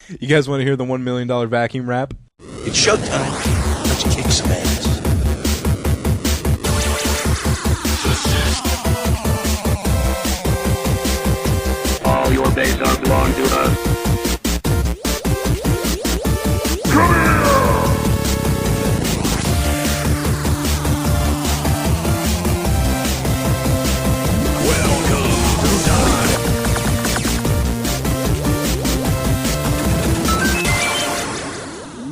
You guys want to hear the $1 million vacuum rap? It's showtime. Let's kick some ass. All your days belong to us. Come here!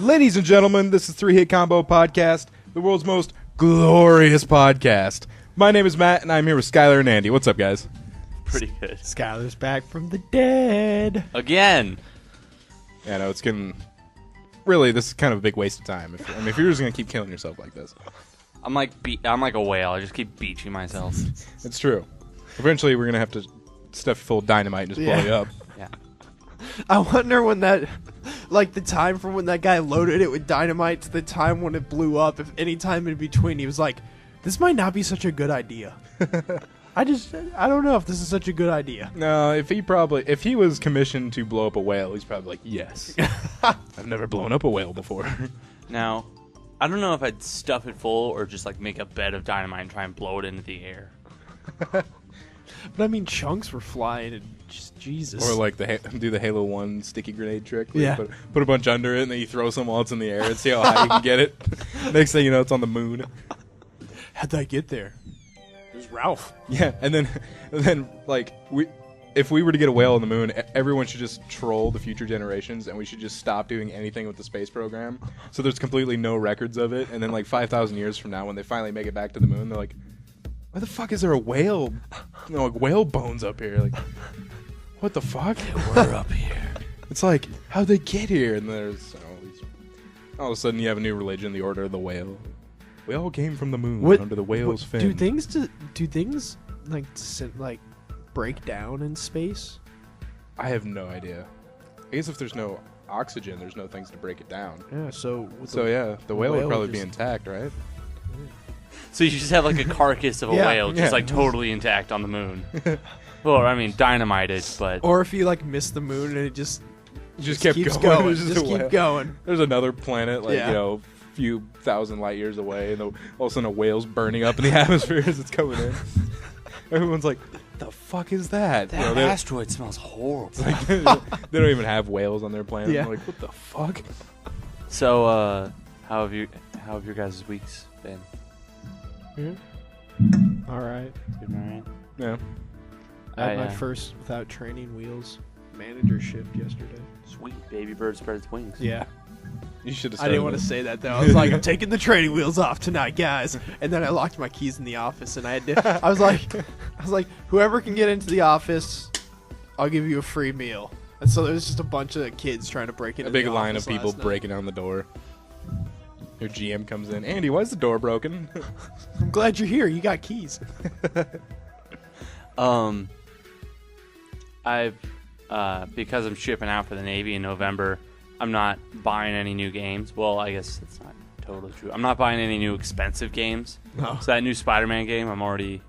Ladies and gentlemen, this is Three Hit Combo Podcast, the world's most glorious podcast. My name is Matt, and I'm here with Skyler and Andy. What's up, guys? Pretty good. Skyler's back from the dead. Again. Yeah, no, it's getting... Really, this is kind of a big waste of time. If you're just going to keep killing yourself like this. I'm like a whale. I just keep beaching myself. It's true. Eventually, we're going to have to stuff you full of dynamite and just blow you up. Yeah. I wonder when that, like the time from when that guy loaded it with dynamite to the time when it blew up, if any time in between he was like, this might not be such a good idea. I don't know if this is such a good idea. No, if he was commissioned to blow up a whale, he's probably like, yes. I've never blown up a whale before. Now, I don't know if I'd stuff it full or just like make a bed of dynamite and try and blow it into the air. But I mean, chunks were flying and just Jesus. Or like do the Halo 1 sticky grenade trick. Yeah. You put a bunch under it and then you throw some while it's in the air and see how high you can get it. Next thing you know, it's on the moon. How'd that get there? It was Ralph. Yeah, and then like if we were to get a whale on the moon, everyone should just troll the future generations, and we should just stop doing anything with the space program. So there's completely no records of it, and then like 5,000 years from now, when they finally make it back to the moon, they're like, why the fuck is there a whale? Like whale bones up here? Like, what the fuck? We're up here. It's like, how'd they get here? And there's all of a sudden you have a new religion, the Order of the Whale. We all came from the moon under the whale's fin. Do things like break down in space? I have no idea. I guess if there's no oxygen, there's no things to break it down. Yeah, The whale would probably be intact, right? So you just have like a carcass of a whale just like totally intact on the moon. Well, I mean, dynamited, but... Or if you like miss the moon and it just kept keeps going. Just keep going. There's another planet, a few thousand light years away, and all of a sudden a whale's burning up in the atmosphere as it's coming in. Everyone's like, what the fuck is that? That asteroid smells horrible. They don't even have whales on their planet. Yeah. They're like, what the fuck? So, how have your guys' weeks been? All right. Been all right? Yeah. I had my first without training wheels manager shift yesterday. Sweet. Baby bird spread its wings. Yeah. You should have I didn't want to say that though. I was like, I'm taking the training wheels off tonight, guys. And then I locked my keys in the office, and I was like, whoever can get into the office, I'll give you a free meal. And so there was just a bunch of kids trying to break into a big the line of office people last night. breaking down the door. Your GM comes in. Andy, why is the door broken? I'm glad you're here. You got keys. I've because I'm shipping out for the Navy in November, I'm not buying any new games. Well, I guess that's not totally true. I'm not buying any new expensive games. No. So that new Spider-Man game, I'm already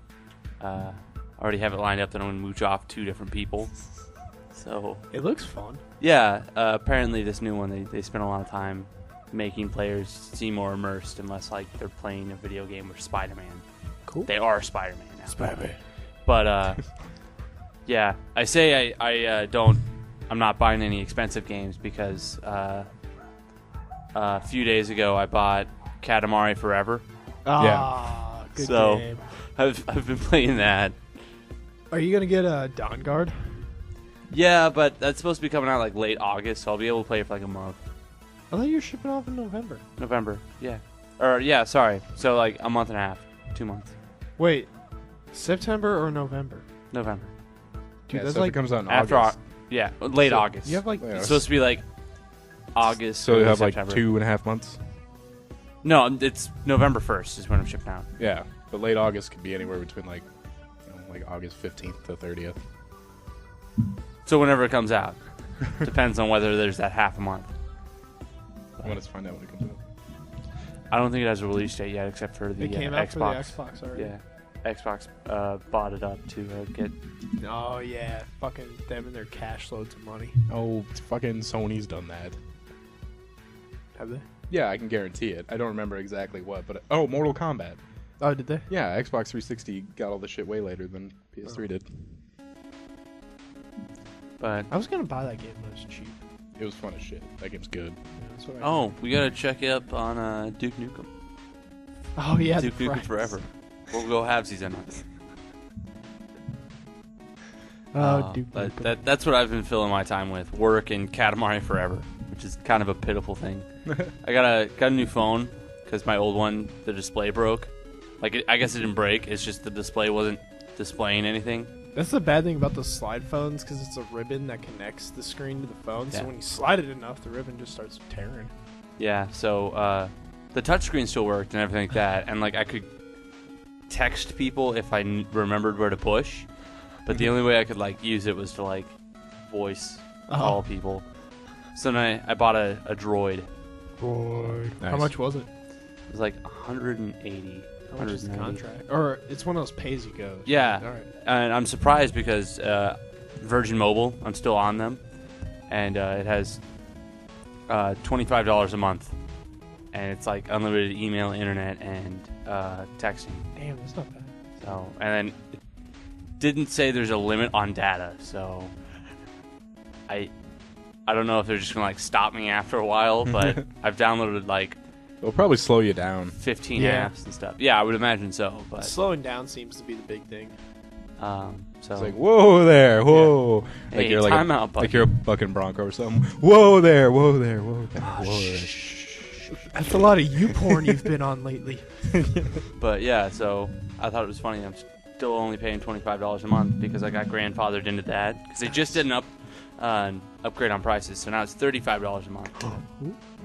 have it lined up that I'm going to mooch off 2 different people. So It looks fun. yeah, apparently this new one, they spent a lot of time making players seem more immersed and less like they're playing a video game with Spider-Man. Cool. They are Spider-Man now. Spider-Man. But yeah, I say I'm not buying any expensive games because a few days ago I bought Katamari Forever. Ah, good So game. I've been playing that. Are you gonna get a Dawn Guard? Yeah, but that's supposed to be coming out like late August, so I'll be able to play it for like a month. I thought you were shipping off in November. November, yeah. Or yeah, sorry. So like a month and a half, 2 months. Wait, September or November? November. Dude, Yeah, that's so if like it comes out in After August. late August. you have like Yeah. It's supposed to be like August. So you early have September. like 2.5 months? No, it's November 1st is when I'm shipping out. Yeah, but late August could be anywhere between like August 15th to 30th. So whenever it comes out. Depends on whether there's that half a month. I want to find out when it comes out. I don't think it has a release date yet, except for the it came out Xbox. for the Xbox already. Yeah. Xbox bought it up to get. Oh yeah, fucking them and their cash loads of money. Oh, fucking Sony's done that. Have they? Yeah, I can guarantee it. I don't remember exactly what, but Mortal Kombat. Oh, did they? Yeah, Xbox 360 got all the shit way later than PS3 did. But I was gonna buy that game when it was cheap. It was fun as shit. That game's good. Yeah, that's what we gotta check up on Duke Nukem. Oh yeah, Duke the Nukem price. forever. We'll go halvesies on it. Duke But Nukem. that's what I've been filling my time with: work and Katamari Forever, which is kind of a pitiful thing. I got a new phone because my old one, the display broke. I guess it didn't break. It's just the display wasn't displaying anything. That's the bad thing about the slide phones, because it's a ribbon that connects the screen to the phone. Yeah. So when you slide it enough, the ribbon just starts tearing. Yeah, so the touchscreen still worked and everything like that, and I could text people if I remembered where to push, but the only way I could use it was to voice call people. So then I bought a Droid. Nice. Nice. How much was it? It was 180. How much is the 190. contract? Or it's one of those pay-as-you-go. Yeah, All right. and I'm surprised because Virgin Mobile, I'm still on them, and it has $25 a month, and it's unlimited email, internet, and texting. Damn, that's not bad. So, and then it didn't say there's a limit on data, so I don't know if they're just gonna stop me after a while, but I've downloaded It'll probably slow you down. 15 Yeah. apps and stuff. Yeah, I would imagine so, but Slowing down seems to be the big thing. so It's whoa there, whoa. Hey, you're time out, buddy. like you're a fucking Bronco or something. Whoa there, whoa there, whoa there, whoa there. That's a lot of you porn you've been on lately. But yeah, so I thought it was funny. I'm still only paying $25 a month because I got grandfathered into that because they just did an upgrade on prices, so now it's $35 a month.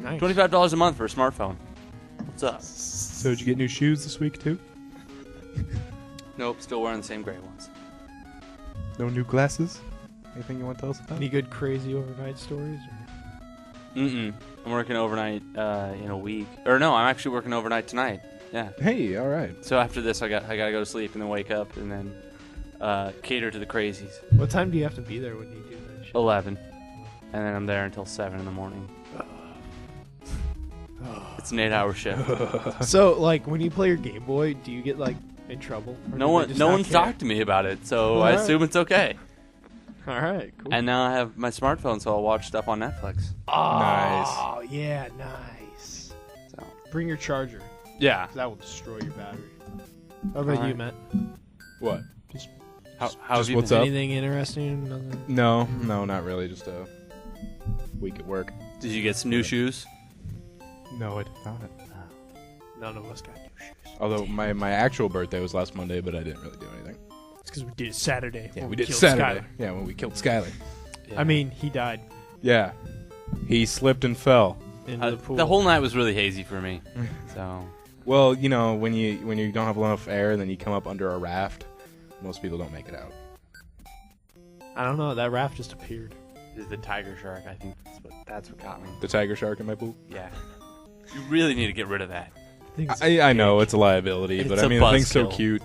Nice. $25 a month for a smartphone. What's up? So did you get new shoes this week too? Nope, still wearing the same gray ones. No new glasses? Anything you want to tell us about? Any good crazy overnight stories? I'm working overnight in a week. Or no, I'm actually working overnight tonight. Yeah. Hey, all right. So after this, I gotta go to sleep and then wake up and then cater to the crazies. What time do you have to be there when you do that shit? 11, and then I'm there until 7 in the morning. It's an 8-hour shift. So, when you play your Game Boy, do you get in trouble? Or No do they one, just no not one's care? talked to me about it, so I Alright. assume it's okay. All right, cool. And now I have my smartphone, so I'll watch stuff on Netflix. Oh, yeah, nice. So Bring your charger, yeah. 'cause that will destroy your battery. How about you, Alright. Matt? What? How Just have you what's been? up? Anything interesting? Nothing? No, not really. Just a week at work. Did you get some new shoes? No, I did not. None of us got new shoes. Although my actual birthday was last Monday, but I didn't really do anything. It's because we did it Saturday. Yeah, when we did killed Saturday. Skyler. Yeah, when we killed Skyler. I mean, he died Yeah, he slipped and fell. into the pool. The whole night was really hazy for me. So Well, when you don't have enough air, and then you come up under a raft. Most people don't make it out. I don't know. That raft just appeared. the tiger shark. I think that's what got me. The tiger shark in my pool. Yeah. You really need to get rid of that. I know it's a liability, It's but a I mean the thing's so buzzkill. cute.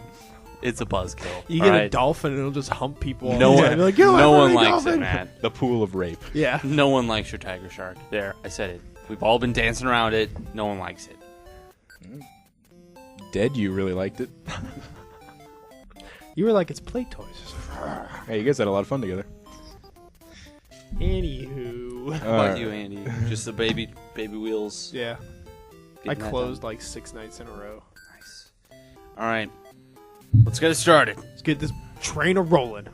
It's a buzzkill. You get a alright? dolphin and it'll just hump people. all No the one, time. Be like, "Yo, no I'm one a likes dolphin." it, man. The pool of rape. Yeah. No one likes your tiger shark. There, I said it. We've all been dancing around it. No one likes it. Dead, you really liked it. You were like, it's play toys. Hey, you guys had a lot of fun together. Anywho. How about you, Andy? Just the baby wheels. Yeah. I getting that closed done. like 6 nights in a row. Nice. All right. Let's get it started. Let's get this train a rolling.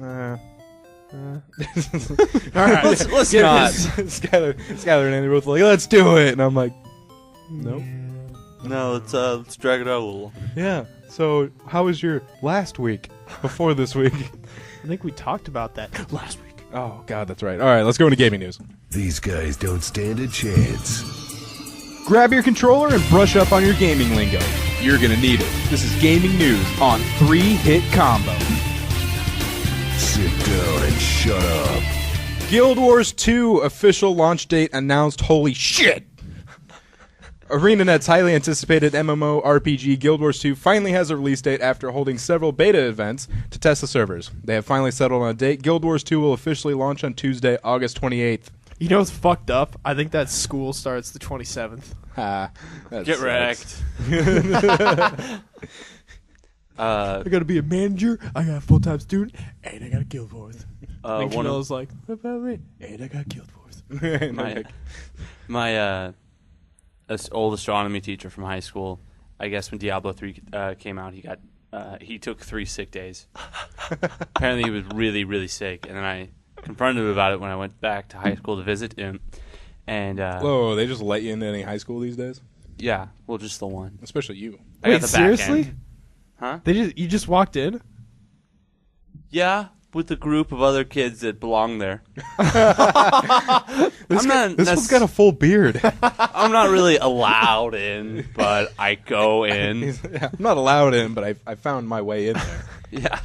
All right, let's Get not. this. Skyler and Andy both like, let's do it, and I'm like, nope. No, let's drag it out a little. Yeah. So, how was your last week before this week? I think we talked about that last week. Oh God, that's right. All right, let's go into gaming news. These guys don't stand a chance. Grab your controller and brush up on your gaming lingo. You're gonna need it. This is gaming news on 3-Hit Combo. Sit down and shut up. Guild Wars 2 official launch date announced. Holy shit! ArenaNet's highly anticipated MMO RPG Guild Wars 2 finally has a release date after holding several beta events to test the servers. They have finally settled on a date. Guild Wars 2 will officially launch on Tuesday, August 28th. You know what's fucked up? I think that school starts the 27th. Get wrecked. I gotta be a manager, I got a full-time student, and I got a Guild Wars. And Camilla's like, what about me? And I got Guild Wars. My old astronomy teacher from high school, I guess when Diablo 3 came out, he took 3 sick days. Apparently he was really, really sick, and then I confronted him about it when I went back to high school to visit him. And Whoa, they just let you into any high school these days? yeah, well, just the one. Especially you. I got Wait, the back seriously? end. Huh? You just walked in? Yeah, with a group of other kids that belong there. This one's got a full beard. I'm not really allowed in, but I go in. I'm not allowed in, but I found my way in there. Yeah.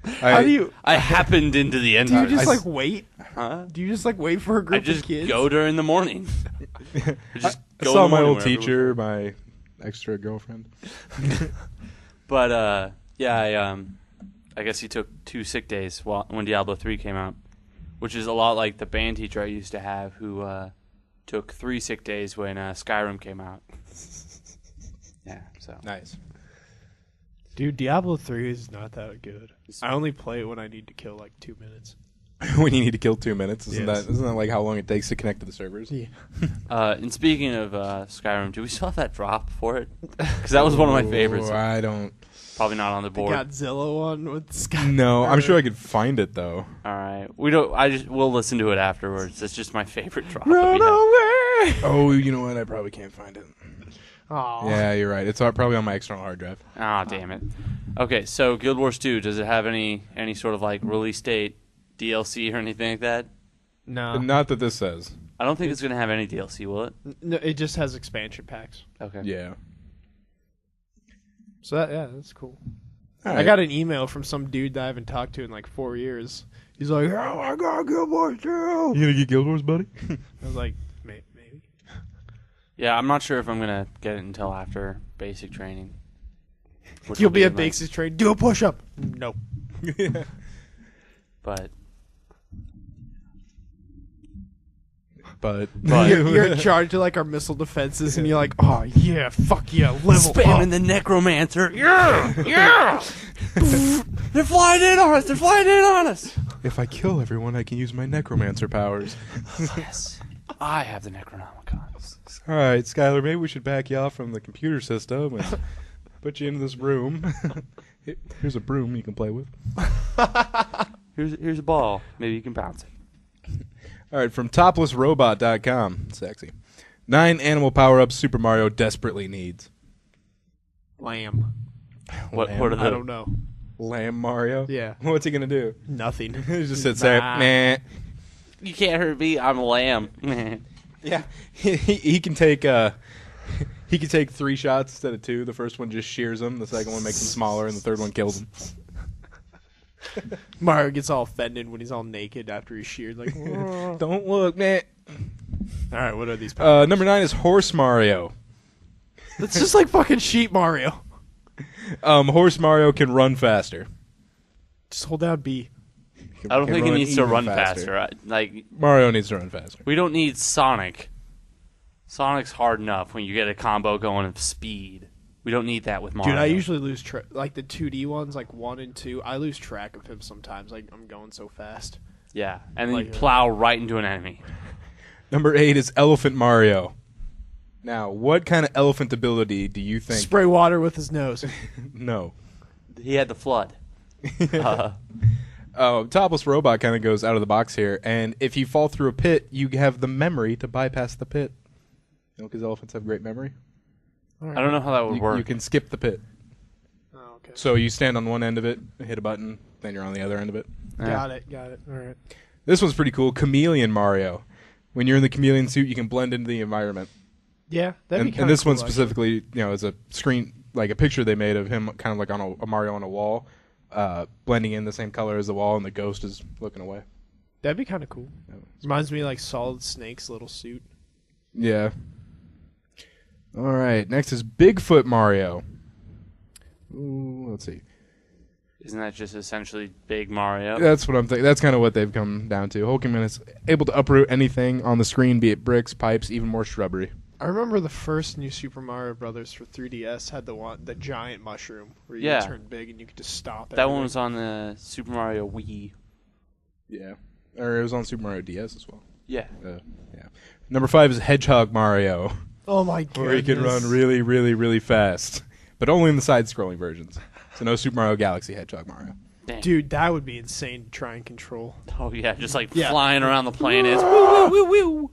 How do you... I happened into the Do you entrance. just, like, wait? Huh? Do you just, like, wait for a I group just of kids? go during the morning. I just I go saw in the my morning old wherever teacher, my extra girlfriend. But yeah, I guess he took 2 sick days when Diablo 3 came out, which is a lot like the band teacher I used to have who took 3 sick days when Skyrim came out. Yeah, so Nice. Dude, Diablo 3 is not that good. I only play it when I need to kill, like, 2 minutes. When you need to kill 2 minutes, isn't Yes. that like how long it takes to connect to the servers? Yeah. and speaking of Skyrim, do we still have that drop for it? Because that was one of my favorites. Oh, I don't. Probably not on the The board. Godzilla one with Sky. No, I'm sure I could find it though. All right, we don't. We'll listen to it afterwards. It's just my favorite drop. Run that we have. away! Oh, you know what? I probably can't find it. Aw. Yeah, you're right. It's probably on my external hard drive. Ah, damn it. Okay, so Guild Wars 2, does it have any sort of like release date, DLC or anything like that? No. Not that this says. I don't think it's gonna have any DLC, will it? No, it just has expansion packs. Okay. Yeah. So, that's cool. All I right. got an email from some dude that I haven't talked to in, like, 4 years. He's like, oh, I got Guild Wars 2! You gonna get Guild Wars, buddy? I was like, maybe. Yeah, I'm not sure if I'm gonna get it until after basic training. which You'll will be in, at like- Bake's Trade. Do a push-up. Nope. But But You're in charge of, like, our missile defenses, and you're like, oh, yeah, fuck yeah, level spamming up. the necromancer. Yeah. They're flying in on us. They're flying in on us. if I kill everyone, I can use my necromancer powers. Yes, I have the Necronomicon. All right, Skyler, maybe we should back you off from the computer system and put you into this room. Here's a broom you can play with. Here's a ball. Maybe you can bounce it. All right, from toplessrobot.com. Sexy. 9 animal power-ups Super Mario desperately needs. Lamb. What Lamb. are the? I don't know. Lamb Mario? Yeah. What's he going to do? Nothing. He just sits there. Nah. Nah. You can't hurt me. I'm a lamb. Yeah. He can take he can take 3 shots instead of 2. The first one just shears him. The second one makes him smaller, and the third one kills him. Mario gets all offended when he's all naked after he's sheared. Like, "Whoa." Don't look, man. All right, what are these? Number 9 is Horse Mario. That's just like fucking Sheep Mario. Horse Mario can run faster. Just hold down B. I don't Can think he needs to even run faster. Like Mario needs to run faster. we don't need Sonic. Sonic's hard enough when you get a combo going of speed. We don't need that with Mario. Dude, I usually lose track. Like the 2D ones, like 1 and 2, I lose track of him sometimes. Like I'm going so fast. Yeah, and then Like, you plow right into an enemy. Number 8 is Elephant Mario. Now, what kind of elephant ability do you think? Spray water with his nose. No. He had the flood. Topless Robot kind of goes out of the box here, and if you fall through a pit, you have the memory to bypass the pit. You know, because elephants have great memory. I don't know how that would work. You can skip the pit. Oh, okay. So you stand on one end of it, hit a button, then you're on the other end of it. Got it. All right. This one's pretty cool. Chameleon Mario. When you're in the chameleon suit, you can blend into the environment. Yeah, that'd be And kind of this cool, one specifically, is a screen, like a picture they made of him kind of like on a Mario on a wall, blending in the same color as the wall, and the ghost is looking away. That'd be kind of cool. Reminds me of, like Solid Snake's little suit. Yeah. All right, next is Bigfoot Mario. Ooh, let's see. Isn't that just essentially Big Mario? That's what I'm thinking. That's kind of what they've come down to. Hulkman is able to uproot anything on the screen, be it bricks, pipes, even more shrubbery. I remember the first new Super Mario Brothers for 3DS had the giant mushroom where you Yeah. turned big and you could just stop. That one was on the Super Mario Wii. Yeah. Or it was on Super Mario DS as well. Yeah. Yeah. Number 5 is Hedgehog Mario, Oh my god! where he can run really, really, really fast, but only in the side-scrolling versions. So no Super Mario Galaxy Hedgehog Mario. Damn. Dude, that would be insane to try and control. Oh yeah, just like Yeah. flying around the planets. Woo, woo, woo, woo.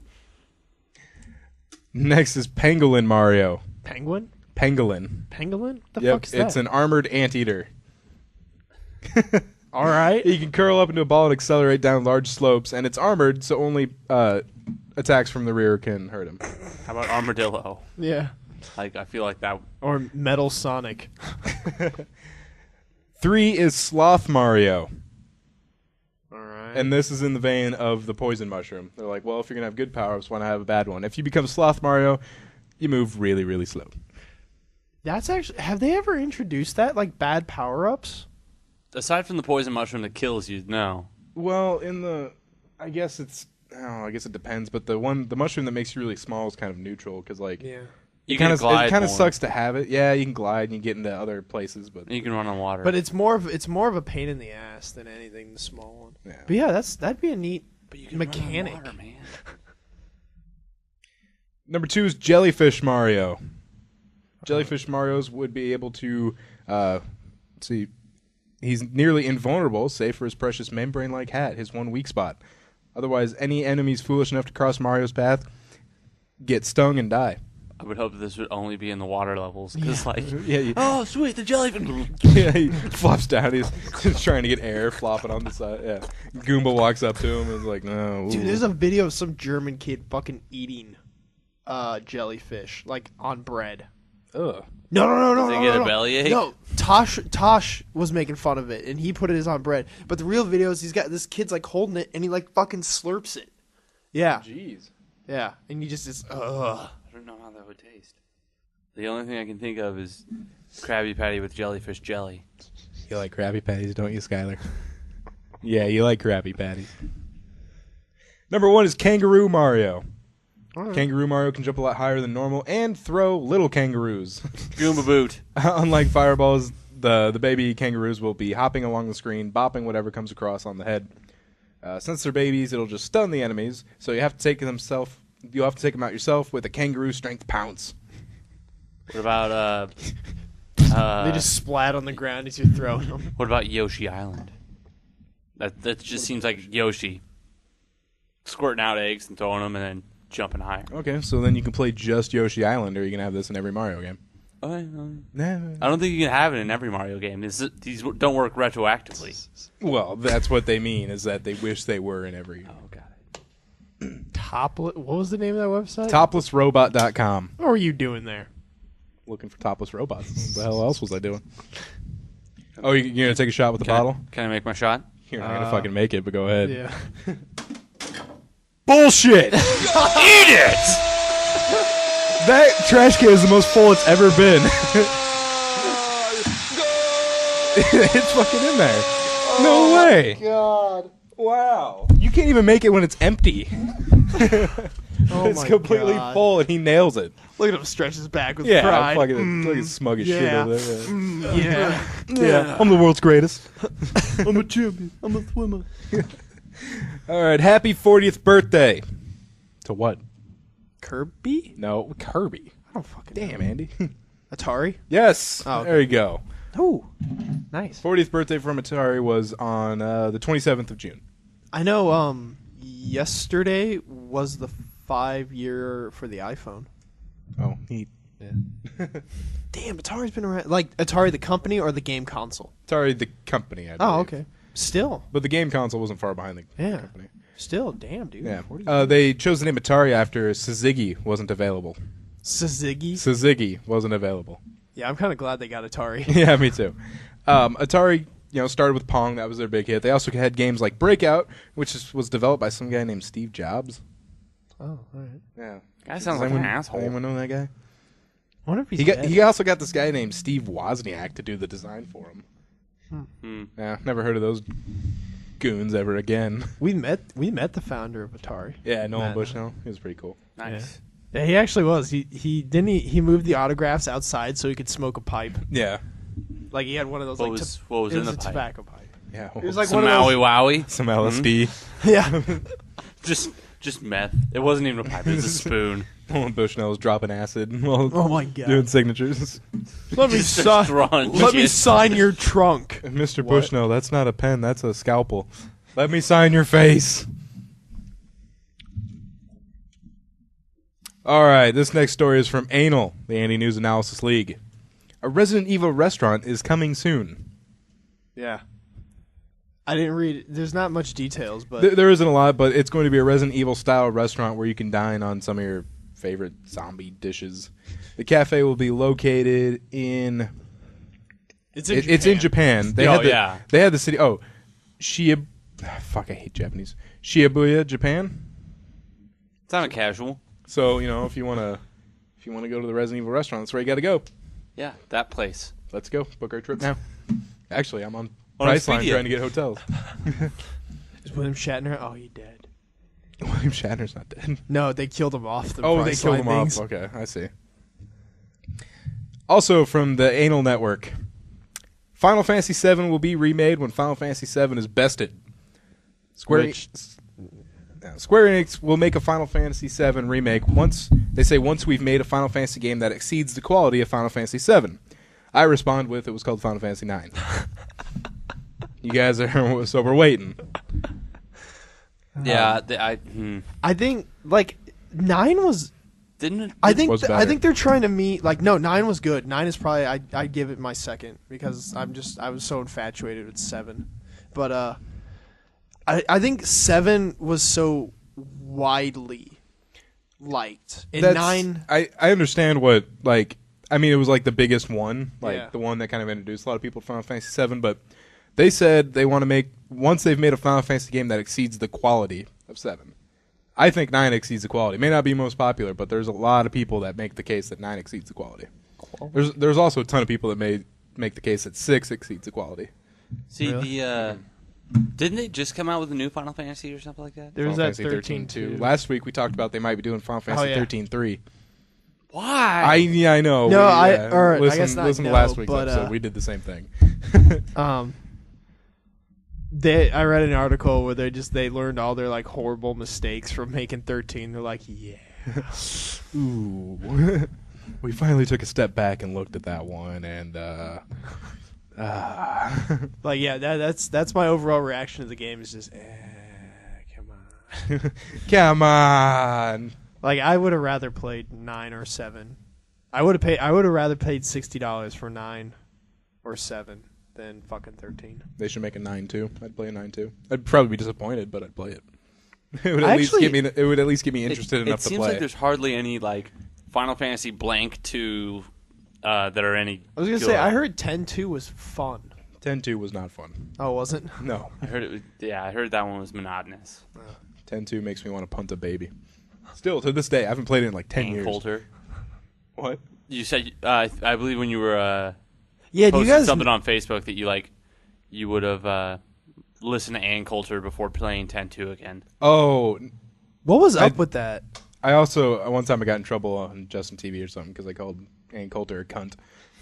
Next is Pangolin Mario. Pangolin? Pangolin. Pangolin? The Yep, fuck is that? it's an armored anteater. All right. He can curl up into a ball and accelerate down large slopes, and it's armored, so only attacks from the rear can hurt him. How about Armadillo? Yeah. Like I feel like that. Or Metal Sonic. 3 is Sloth Mario, All right. and this is in the vein of the poison mushroom. They're like, well, if you're going to have good powers, why not have a bad one? If you become Sloth Mario, you move really, really slow. That's actually. Have they ever introduced that? Like bad power ups? Aside from the poison mushroom that kills you, no. Well, I guess it depends, but the mushroom that makes you really small is kind of neutral, because, like, Yeah. You it can glide. kind of more. sucks to have it. Yeah, you can glide and you get into other places, but You can run on water. But it's more of a pain in the ass than anything. The small one. yeah. But yeah, that'd be a neat But you can mechanic. Run on water, man. Number 2 is Jellyfish Mario. Jellyfish Marios would be able to, let's see, he's nearly invulnerable, save for his precious membrane-like hat, his one weak spot. Otherwise, any enemies foolish enough to cross Mario's path get stung and die. I would hope this would only be in the water levels, because Yeah, oh sweet, the jellyfish. yeah, he flops down. He's just trying to get air, flopping on the side. Yeah, Goomba walks up to him and is like, "No, Dude, ooh." there's a video of some German kid fucking eating jellyfish like on bread. Ugh. No. They get a bellyache? No, Tosh was making fun of it, and he put it as on bread. But the real video is he's got this kid's like holding it, and he like fucking slurps it. Yeah, Jeez. yeah, and you just ugh. I don't know how that would taste. The only thing I can think of is Krabby Patty with jellyfish jelly. You like Krabby Patties, don't you, Skyler? Yeah, you like Krabby Patties. Number 1 is Kangaroo Mario. Right. Kangaroo Mario can jump a lot higher than normal and throw little kangaroos. Goomba boot. Unlike fireballs, the baby kangaroos will be hopping along the screen, bopping whatever comes across on the head. Since they're babies, it'll just stun the enemies, so you'll have to take them out yourself with a kangaroo strength pounce. What about They just splat on the ground as you're throwing them. what about Yoshi Island? That just seems like Yoshi squirting out eggs and throwing them and then jumping higher. Okay, so then you can play just Yoshi Island, or you can have this in every Mario game. Okay, Nah. I don't think you can have it in every Mario game. These don't work retroactively. Well, that's what they mean, is that they wish they were in every... Oh, got it. What was the name of that website? Toplessrobot.com. What were you doing there? Looking for topless robots. What the hell else was I doing? Oh, you're going to take a shot with the bottle? Can I make my shot? You're not going to fucking make it, but go ahead. Yeah. Bullshit! Eat it! That trash can is the most full it's ever been. It's fucking in there. No way. God. Wow. You can't even make it when it's empty. Oh It's my completely God. full, and he nails it. Look at him stretch his back with Yeah, pride. fucking smug as shit yeah. over there. Yeah. Yeah, I'm the world's greatest. I'm a champion. I'm a swimmer. All right, happy 40th birthday. To what? Kirby? No, Kirby. I don't fucking Damn, know. Andy. Atari? Yes. Oh, okay. There you go. Oh, nice. 40th birthday from Atari was on the 27th of June. I know. Yesterday was the 5-year for the iPhone. Oh, neat. Yeah. Damn, Atari's been around. Like Atari, the company, or the game console? Atari, the company, I believe. Oh, okay. Still, But the game console wasn't far behind the yeah. company. Still, damn, dude. Yeah. 40. They chose the name Atari after Syzygy wasn't available. Syzygy. Syzygy wasn't available. Yeah, I'm kind of glad they got Atari. Yeah, me too. Atari, started with Pong. That was their big hit. They also had games like Breakout, which was developed by some guy named Steve Jobs. Oh, all right. Yeah. Guy sounds like an asshole. Anyone know that guy? I wonder if he's He dead. also got this guy named Steve Wozniak to do the design for him. Yeah, never heard of those goons ever again. We met the founder of Atari. Yeah, Nolan Matt. Bushnell. He was pretty cool. Nice. Yeah, he actually was. He moved the autographs outside so he could smoke a pipe. Yeah. Like he had one of those. What like was in it was the a pipe? tobacco pipe. Yeah. It was like Some one of Maui those. Wowie. some LSD. Yeah. Just meth. It wasn't even a pipe. It was a spoon. Nolan Bushnell was dropping acid while Oh my god. doing signatures. Let me Just sign. throwing Let me shit. sign your trunk. Mr. What? Bushnell, that's not a pen. That's a scalpel. Let me sign your face. All right, this next story is from Anal, the Andy News Analysis League. A Resident Evil restaurant is coming soon. Yeah. I didn't read. There's not much details, but There isn't a lot, but it's going to be a Resident Evil style restaurant where you can dine on some of your favorite zombie dishes. The cafe will be located in. it's in It's in Japan. They had the, yeah. They had the city. Oh, Shibuya. Fuck, I hate Japanese. Shibuya, Japan. It's not a casual. So if you wanna go to the Resident Evil restaurant, that's where you got to go. Yeah, that place. Let's go. Book our trip now. Actually, I'm on On Priceline Expedia. trying to get hotels. Is William Shatner? Oh, he dead. William Shatner's not dead. No, they killed him off. The Oh, they killed him things. off. Okay, I see. Also from the Anal Network, Final Fantasy VII will be remade when Final Fantasy VII is bested. Square Enix will make a Final Fantasy VII remake once we've made a Final Fantasy game that exceeds the quality of Final Fantasy VII. I respond with, it was called Final Fantasy IX. You guys are, so we're waiting. Yeah, I think like 9 was. didn't it? I think Was I better. think they're trying to meet. Like no, 9 was good. 9 is probably I'd give it my second because I was so infatuated with 7, but I think 7 was so widely liked. And 9. I understand what, like, I mean, it was like the biggest one, like Yeah. the one that kind of introduced a lot of people to Final Fantasy VII, but they said they want to make, once they've made a Final Fantasy game that exceeds the quality of 7. I think 9 exceeds the quality. It may not be most popular, but there's a lot of people that make the case that 9 exceeds the quality. There's also a ton of people that may make the case that 6 exceeds the quality. See Really? didn't they just come out with a new Final Fantasy or something like that? There was Final that Fantasy 13 2. too. Last week we talked about they might be doing Final Fantasy yeah. 13 3. Why? I know. No, or I listen, guess not listen to no, last week's but, episode. We did the same thing. I read an article where they learned all their like horrible mistakes from making 13. They're like, yeah. Ooh. We finally took a step back and looked at that one, and Like yeah, that's my overall reaction to the game is just come on. come on. Like I would have rather played 9 or 7. I would have rather paid $60 for 9 or 7 than fucking 13. They should make a 9 too. I'd play a 9 too. I'd probably be disappointed, but I'd play it. It would at least get me interested enough it to seems play. like there's hardly any like Final Fantasy blank 2 that are any. I was gonna good. say I heard 10-2 was fun. 10-2 was not fun. Oh, wasn't? No. I heard it. I heard that one was monotonous. 10-2 makes me want to punt a baby. Still, to this day, I haven't played it in like 10 Ann years. Coulter. What? You said I believe when you were Yeah, do you posted guys? something on Facebook that you would have listened to Ann Coulter before playing 10-2 again. Oh, What was up with that? I also, one time I got in trouble on Justin TV or something because I called Ann Coulter a cunt.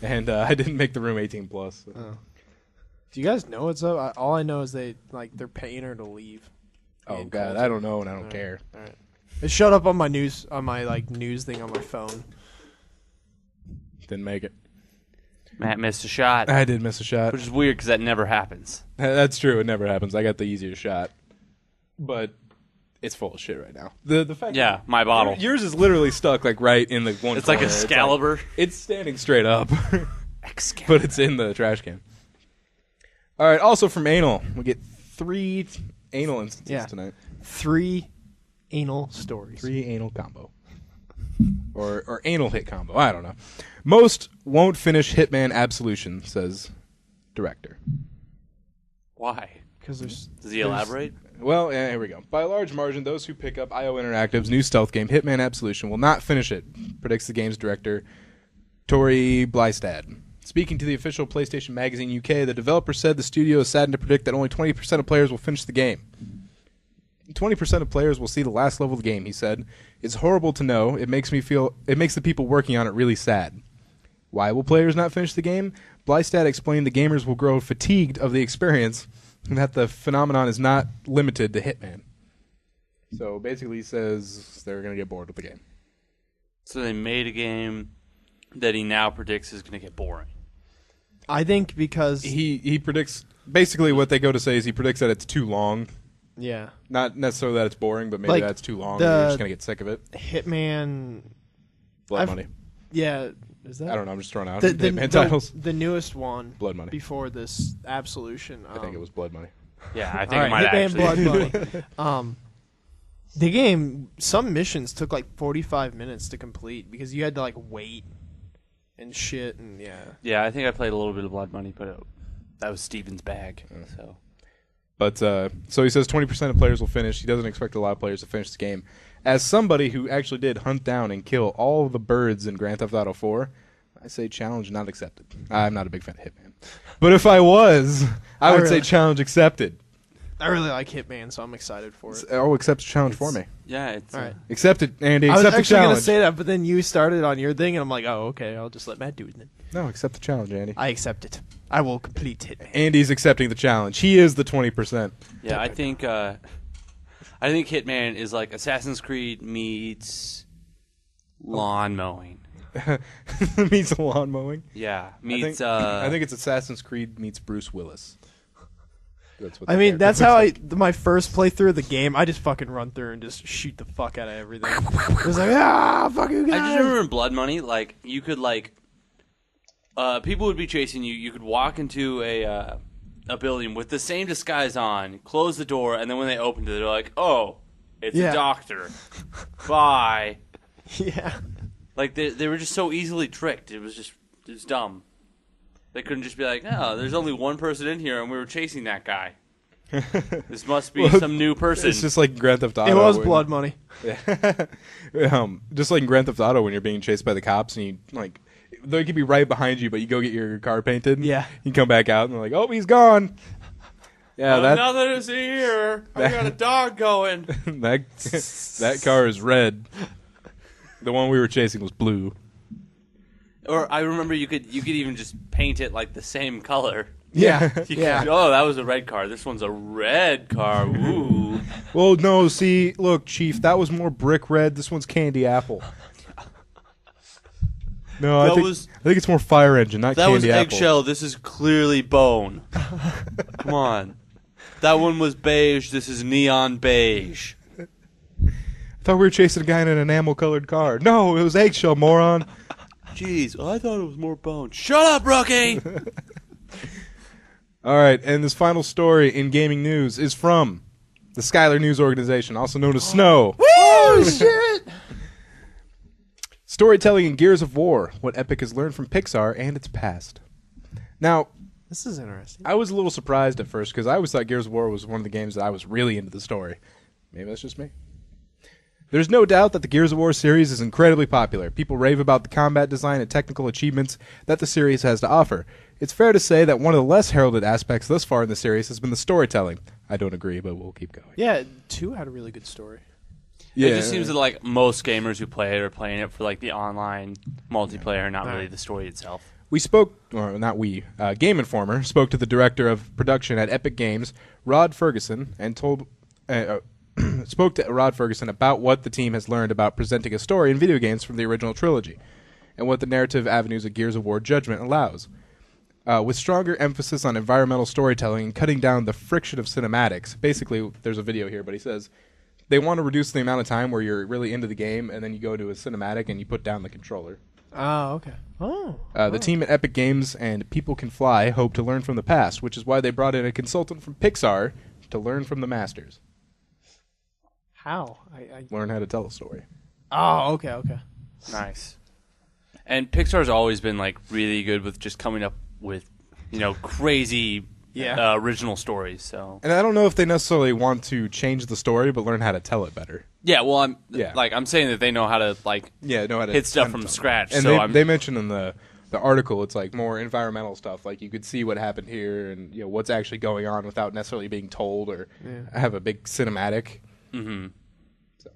And I didn't make the room 18+. So. Do you guys know what's up? All I know is they're paying her to leave. Oh, Ann God, Coulter. I don't know and I don't care. All right. It showed up on my news thing on my phone. Didn't make it. Matt missed a shot, I did miss a shot. which is weird because that never happens. That's true. It never happens. I got the easier shot. But it's full of shit right now. The fact Yeah, my bottle. yours is literally stuck like right in the one It's like corner. Excalibur. It's standing straight up. But it's in the trash can. All right, also from Anal. We get 3 anal instances tonight. 3 anal stories. 3 anal combo. Or anal hit combo. I don't know. Most won't finish Hitman Absolution, says director. Why? Because Does he elaborate? Well, here we go. By a large margin, those who pick up IO Interactive's new stealth game, Hitman Absolution, will not finish it, predicts the game's director, Tori Blystad. Speaking to the official PlayStation Magazine UK, the developer said the studio is saddened to predict that only 20% of players will finish the game. 20% of players will see the last level of the game, he said. It's horrible to know. It makes the people working on it really sad. Why will players not finish the game? Blystad explained the gamers will grow fatigued of the experience and that the phenomenon is not limited to Hitman. So basically he says they're going to get bored with the game. So they made a game that he now predicts is going to get boring. I think because He predicts, basically what they go to say is he predicts that it's too long. yeah, Not necessarily that it's boring, but maybe Like, that's too long and the- you're just going to get sick of it. Hitman. Blood I've- Money. Yeah, is that? I don't know, I'm just throwing out The, Hitman titles. the newest one. Blood Money. Before this Absolution. I think it was Blood Money. Yeah, I think All it might right, actually. Hitman Blood Money. The game, some missions took like 45 minutes to complete because you had to like wait and shit and yeah. Yeah, I think I played a little bit of Blood Money, but that was Steven's bag. So But so he says 20% of players will finish. He doesn't expect a lot of players to finish the game. As somebody who actually did hunt down and kill all of the birds in Grand Theft Auto 4, I say challenge not accepted. I'm not a big fan of Hitman. But if I was, I would say challenge accepted. I really like Hitman, so I'm excited for it. Oh, accept the challenge for me. yeah, it's All right. Accept it, Andy. I was Accept the actually going to challenge. say that, but then you started on your thing, and I'm like, oh, okay, I'll just let Matt do it then. No, accept the challenge, Andy. I accept it. I will complete Hitman. Andy's accepting the challenge. He is the 20%. yeah. I think Hitman is like Assassin's Creed meets lawn mowing. Meets lawn mowing. Yeah, I meets. think it's Assassin's Creed meets Bruce Willis. That's what I the mean, character that's looks how my first playthrough of the game, I just fucking run through and just shoot the fuck out of everything. It was like, fuck you I just guys. remember in Blood Money, like you could like, people would be chasing you. You could walk into a building with the same disguise on, close the door, and then when they opened it, they're like, "Oh, it's Yeah. a doctor." Bye. Yeah. Like they were just so easily tricked. It was dumb. They couldn't just be like, "Oh, there's only one person in here, and we were chasing that guy. This must be some new person." It's just like Grand Theft Auto. It was when- Blood Money. Just like in Grand Theft Auto when you're being chased by the cops and you like they could be right behind you, but you go get your car painted. Yeah. You come back out and they're like, "Oh, he's gone." Yeah, Nothing is here. I got a dog going. that car is red. The one we were chasing was blue. Or I remember you could even just paint it like the same color. Yeah. You Yeah. could, oh, that was a red car. This one's a red car. Ooh. Well, no, see, look, Chief, that was more brick red. This one's candy apple. No, I think it's more fire engine, not That candy was apple. eggshell. This is clearly bone. Come on. That one was beige. This is neon beige. I thought we were chasing a guy in an enamel-colored car. No, it was eggshell, moron. Jeez, I thought it was more bone. Shut up, rookie! All right, and this final story in gaming news is from the Skyler News Organization, also known as Snow. Oh, shit! Storytelling in Gears of War, what Epic has learned from Pixar and its past. Now, This is interesting. I was a little surprised at first because I always thought Gears of War was one of the games that I was really into the story. Maybe that's just me. There's no doubt that the Gears of War series is incredibly popular. People rave about the combat design and technical achievements that the series has to offer. It's fair to say that one of the less heralded aspects thus far in the series has been the storytelling. I don't agree, but we'll keep going. Yeah, 2 had a really good story. It just seems that like most gamers who play it are playing it for like the online multiplayer, not really the story itself. We spoke, or not we, Game Informer spoke to the director of production at Epic Games, Rod Ferguson, and spoke to Rod Ferguson about what the team has learned about presenting a story in video games from the original trilogy, and what the narrative avenues of Gears of War Judgment allows. With stronger emphasis on environmental storytelling and cutting down the friction of cinematics. Basically, there's a video here, but he says they want to reduce the amount of time where you're really into the game, and then you go to a cinematic and you put down the controller. Oh, okay. The team at Epic Games and People Can Fly hope to learn from the past, which is why they brought in a consultant from Pixar to learn from the masters. How? Learn how to tell a story. Oh, okay. Nice. And Pixar's always been like really good with just coming up with, crazy original stories. So And I don't know if they necessarily want to change the story, but learn how to tell it better. Yeah, well, Yeah. I'm saying that they know how to know how to hit stuff hunt from them. scratch. And so they mentioned in the article, it's like more environmental stuff. Like you could see what happened here and what's actually going on without necessarily being told or have a big cinematic. Mm-hmm. So,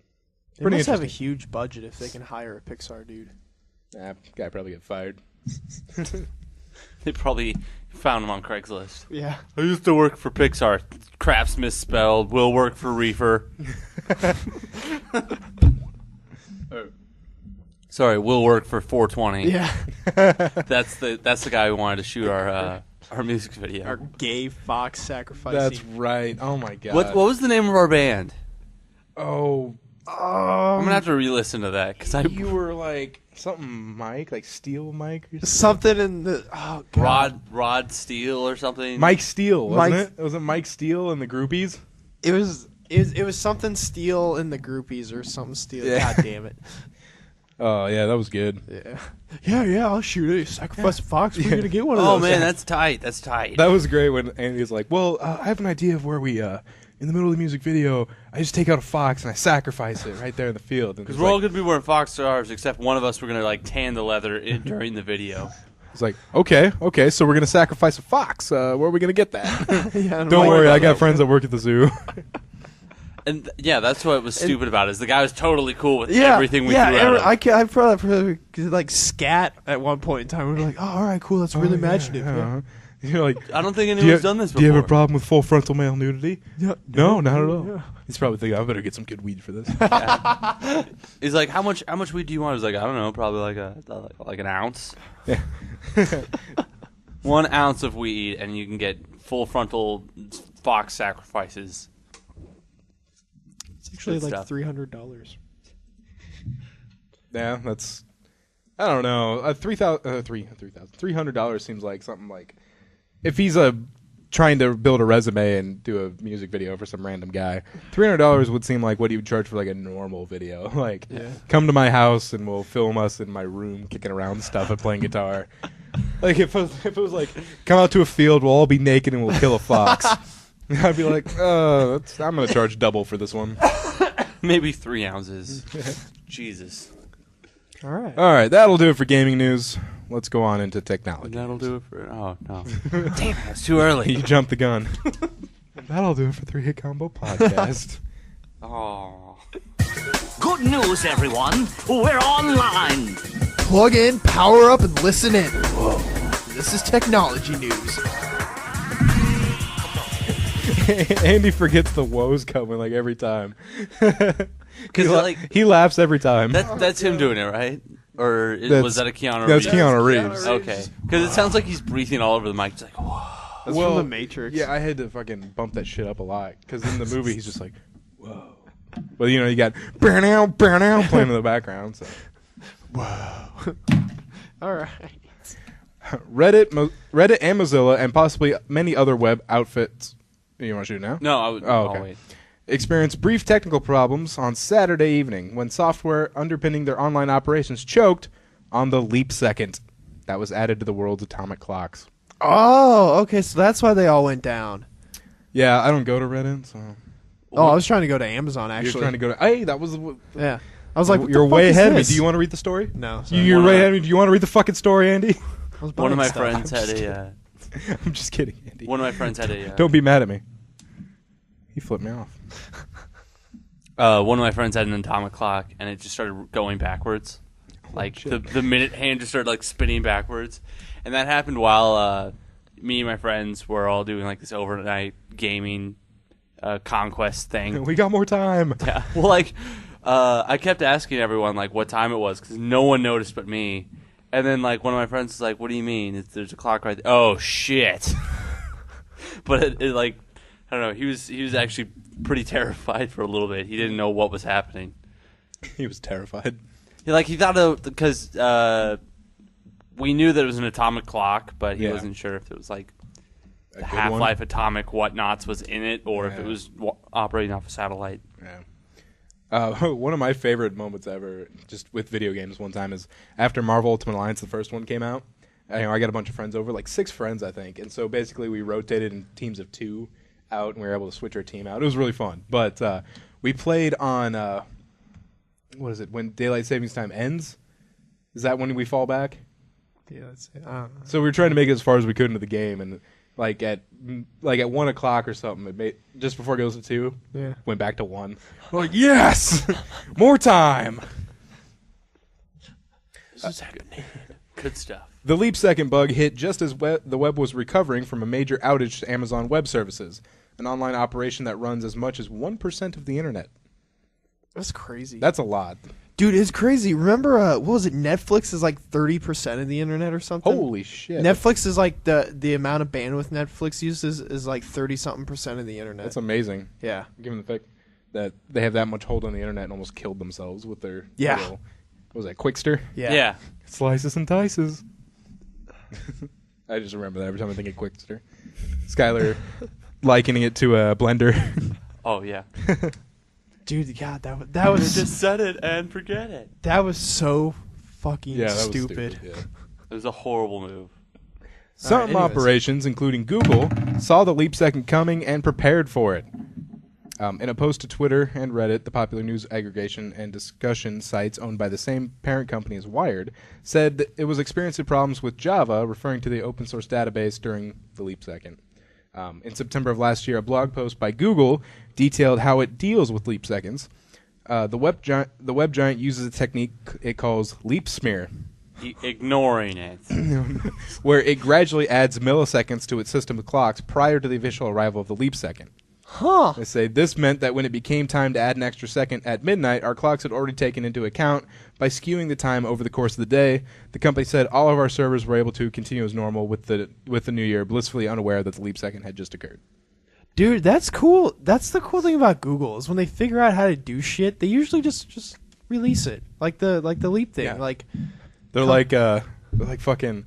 They pretty must have a interesting. huge budget if they can hire a Pixar dude. Guy probably get fired. They probably found him on Craigslist. Yeah. I used to work for Pixar. Crap's misspelled. Will work for Reefer. Sorry, will work for 420. Yeah. That's the guy who wanted to shoot our music video. Our gay fox sacrificing. That's right. Oh my god. What was the name of our band? Oh, I'm gonna have to re-listen to that because you were like something Mike, like Steel Mike or something. something in the Rod Steele or something. Mike Steele, wasn't Mike- it? Was it Mike Steele and the groupies? It was something Steel in the groupies or something Steel. Yeah. God damn it. Oh yeah, that was good. Yeah. I'll shoot it. Sacrifice a fox. We're gonna get one of Oh those. man, that's tight. That's tight. That was great when Andy was like, "Well, I have an idea of where we in the middle of the music video, I just take out a fox and I sacrifice it right there in the field." Because we're all gonna be wearing fox stars, except one of us. We're gonna like tan the leather during the video. It's like, okay, so we're gonna sacrifice a fox. Where are we gonna get that? Yeah, Don't worry, I got friends that work at the zoo. And that's what was stupid about it. Is the guy was totally cool with everything we threw at him. I probably like scat at one point in time. We were like, oh, all right, cool. That's really imaginative. Yeah. You're like, I don't think anyone's done this before. do you have a problem with full frontal male nudity? Yeah. No, not at all. Yeah. He's probably thinking, I better get some good weed for this. He's like, how much weed do you want? I was like, I don't know, probably like an ounce. Yeah. 1 ounce of weed, and you can get full frontal fox sacrifices. It's actually Good like stuff. $300. Yeah, that's, I don't know. $300 seems like something like, if he's trying to build a resume and do a music video for some random guy, $300 would seem like what he would charge for like a normal video. Like, come to my house and we'll film us in my room kicking around stuff and playing guitar. Like if it was like, come out to a field, we'll all be naked and we'll kill a fox. I'd be like, I'm gonna charge double for this one. Maybe 3 ounces. Jesus. All right. All right, that'll do it for gaming news. Let's go on into technology. That'll do it for. Oh no! Damn it! It's too early. You jumped the gun. That'll do it for 3 Hit Combo Podcast. Oh. Good news, everyone. We're online. Plug in, power up, and listen in. Whoa. This is technology news. Andy forgets the woes coming like every time. Because he laughs every time. that's him doing it, right? Or was that a Keanu That's Reeves? Keanu Reeves. Okay. Because it sounds like he's breathing all over the mic. It's like, whoa. That's from The Matrix. Yeah, I had to fucking bump that shit up a lot because in the movie he's just like, whoa. But you got playing in the background. So. All right. Reddit and Mozilla and possibly many other web outfits. You want to shoot it now? No, I would. Oh, okay. I'll wait. Experienced brief technical problems on Saturday evening when software underpinning their online operations choked on the leap second that was added to the world's atomic clocks. Oh, okay. So that's why they all went down. Yeah, I don't go to Reddit, so Oh, I was trying to go to Amazon, actually. you're trying to go to. Hey, that was. Yeah. I was like, what you're the fuck way is ahead of me. this? Do you want to read the story? No. sorry. You're One way of- ahead of me. Do you want to read the fucking story, Andy? I was One of buying my stuff. friends had a. I'm just kidding, Andy. One of my friends had a. Don't be mad at me. He flipped me off. One of my friends had an atomic clock, and it just started going backwards. Like the minute hand just started like spinning backwards, and that happened while me and my friends were all doing like this overnight gaming conquest thing. We got more time. Yeah. Well, like I kept asking everyone like what time it was because no one noticed but me. And then like one of my friends was like, "What do you mean? There's a clock right there." Oh shit! But it like I don't know. He was actually pretty terrified for a little bit. He didn't know what was happening. He was terrified. He thought because we knew that it was an atomic clock, but he wasn't sure if it was like A the good Half-Life atomic whatnots was in it, or if it was operating off a satellite. Yeah. One of my favorite moments ever, just with video games, one time is after Marvel Ultimate Alliance, the first one came out. I got a bunch of friends over, like 6 friends, I think, and so basically we rotated in teams of 2 out, and we were able to switch our team out. It was really fun, but we played on what is it? When daylight savings time ends? Is that when we fall back? Yeah, that's it. I don't know. So we were trying to make it as far as we could into the game, and like at 1 o'clock or something, it made, just before it goes to 2, went back to 1. We're like, yes, more time. This is happening. Good stuff. The leap second bug hit just as the web was recovering from a major outage to Amazon Web Services, an online operation that runs as much as 1% of the internet. That's crazy. That's a lot. Dude, it's crazy. Remember, what was it? Netflix is like 30% of the internet or something? Holy shit. Netflix is like the amount of bandwidth Netflix uses is like 30-something% of the internet. That's amazing. Yeah. Given the fact that they have that much hold on the internet and almost killed themselves with their little, what was that, Quickster? Yeah. Slices and dices. I just remember that every time I think of Quickster. Skyler likening it to a blender. Oh, yeah. Dude, God, that was Just set it and forget it. that was so fucking Yeah, that was stupid. Yeah. It was a horrible move. Some anyways. operations, including Google, saw the leap second coming and prepared for it. In a post to Twitter and Reddit, the popular news aggregation and discussion sites owned by the same parent company as Wired said that it was experiencing problems with Java, referring to the open source database during the leap second. In September of last year, a blog post by Google detailed how it deals with leap seconds. The web giant uses a technique it calls leap smear, Ignoring it. where it gradually adds milliseconds to its system of clocks prior to the official arrival of the leap second. Huh. They say this meant that when it became time to add an extra second at midnight, our clocks had already taken into account by skewing the time over the course of the day. The company said all of our servers were able to continue as normal with the new year, blissfully unaware that the leap second had just occurred. Dude, that's cool. That's the cool thing about Google is when they figure out how to do shit, they usually just release it. Like the leap thing. Yeah. Like They're like fucking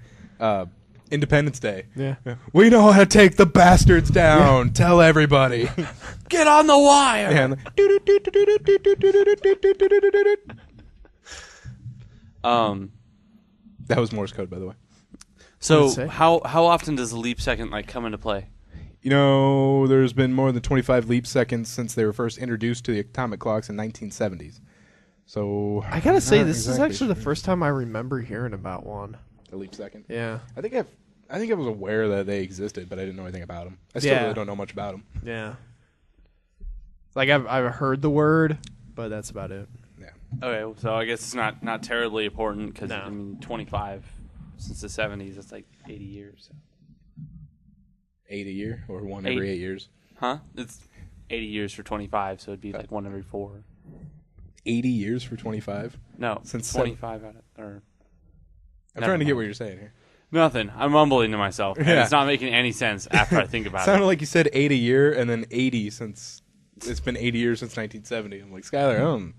Independence Day. Yeah. We know how to take the bastards down. Tell everybody. Get on the wire! And that was Morse code, by the way. So say? how often does the leap second come into play? You know, there's been more than 25 leap seconds since they were first introduced to the atomic clocks in 1970s. So I gotta say, not this is exactly actually the sure. first time I remember hearing about one. The leap second. Yeah. I think I was aware that they existed, but I didn't know anything about them. I still Yeah. really don't know much about them. Yeah. Like I've heard the word, but that's about it. Yeah. Okay, so I guess it's not terribly important because No. I mean 25 since the 70s. That's like 80 years. 8 a year or one Eight. every 8 years. Huh? It's 80 years for 25, so it'd be like one every 4. 80 years for 25. No, Since 25 out of or. I'm Never trying to get mind. what you're saying here. Nothing. I'm mumbling to myself. And Yeah. it's not making any sense after I think about Sounded it. like you said 8 a year and then 80 since it's been 80 years since 1970. I'm like, Skyler,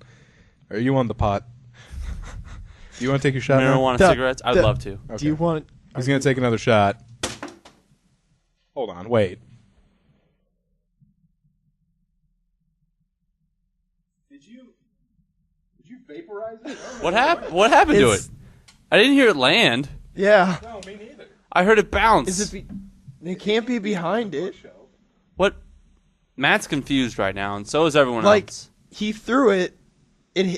are you on the pot? Do you want to take your shot now? Marijuana The- cigarettes? I'd the- love to. Okay. Do you want? He's going to take another shot. Hold on, wait. Did you vaporize it? What happened? What happened to it? It's- I didn't hear it land. Yeah. No, me neither. I heard it bounce. Is it? They can't be behind it. What? Matt's confused right now, and so is everyone Like else. he threw it.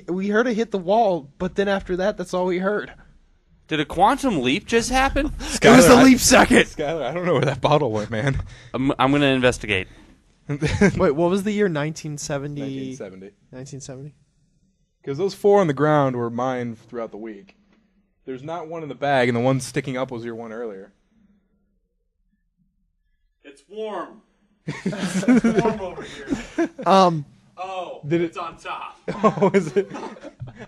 We heard it hit the wall, but then after that, that's all we heard. Did a quantum leap just happen? It was the leap second. Skyler, I don't know where that bottle went, man. I'm going to investigate. Wait, what was the year? 1970. 1970. 1970. Because those 4 on the ground were mine throughout the week. There's not one in the bag, and the one sticking up was your one earlier. It's warm. It's warm over here. Oh, Did it- it's on top. Oh, is it?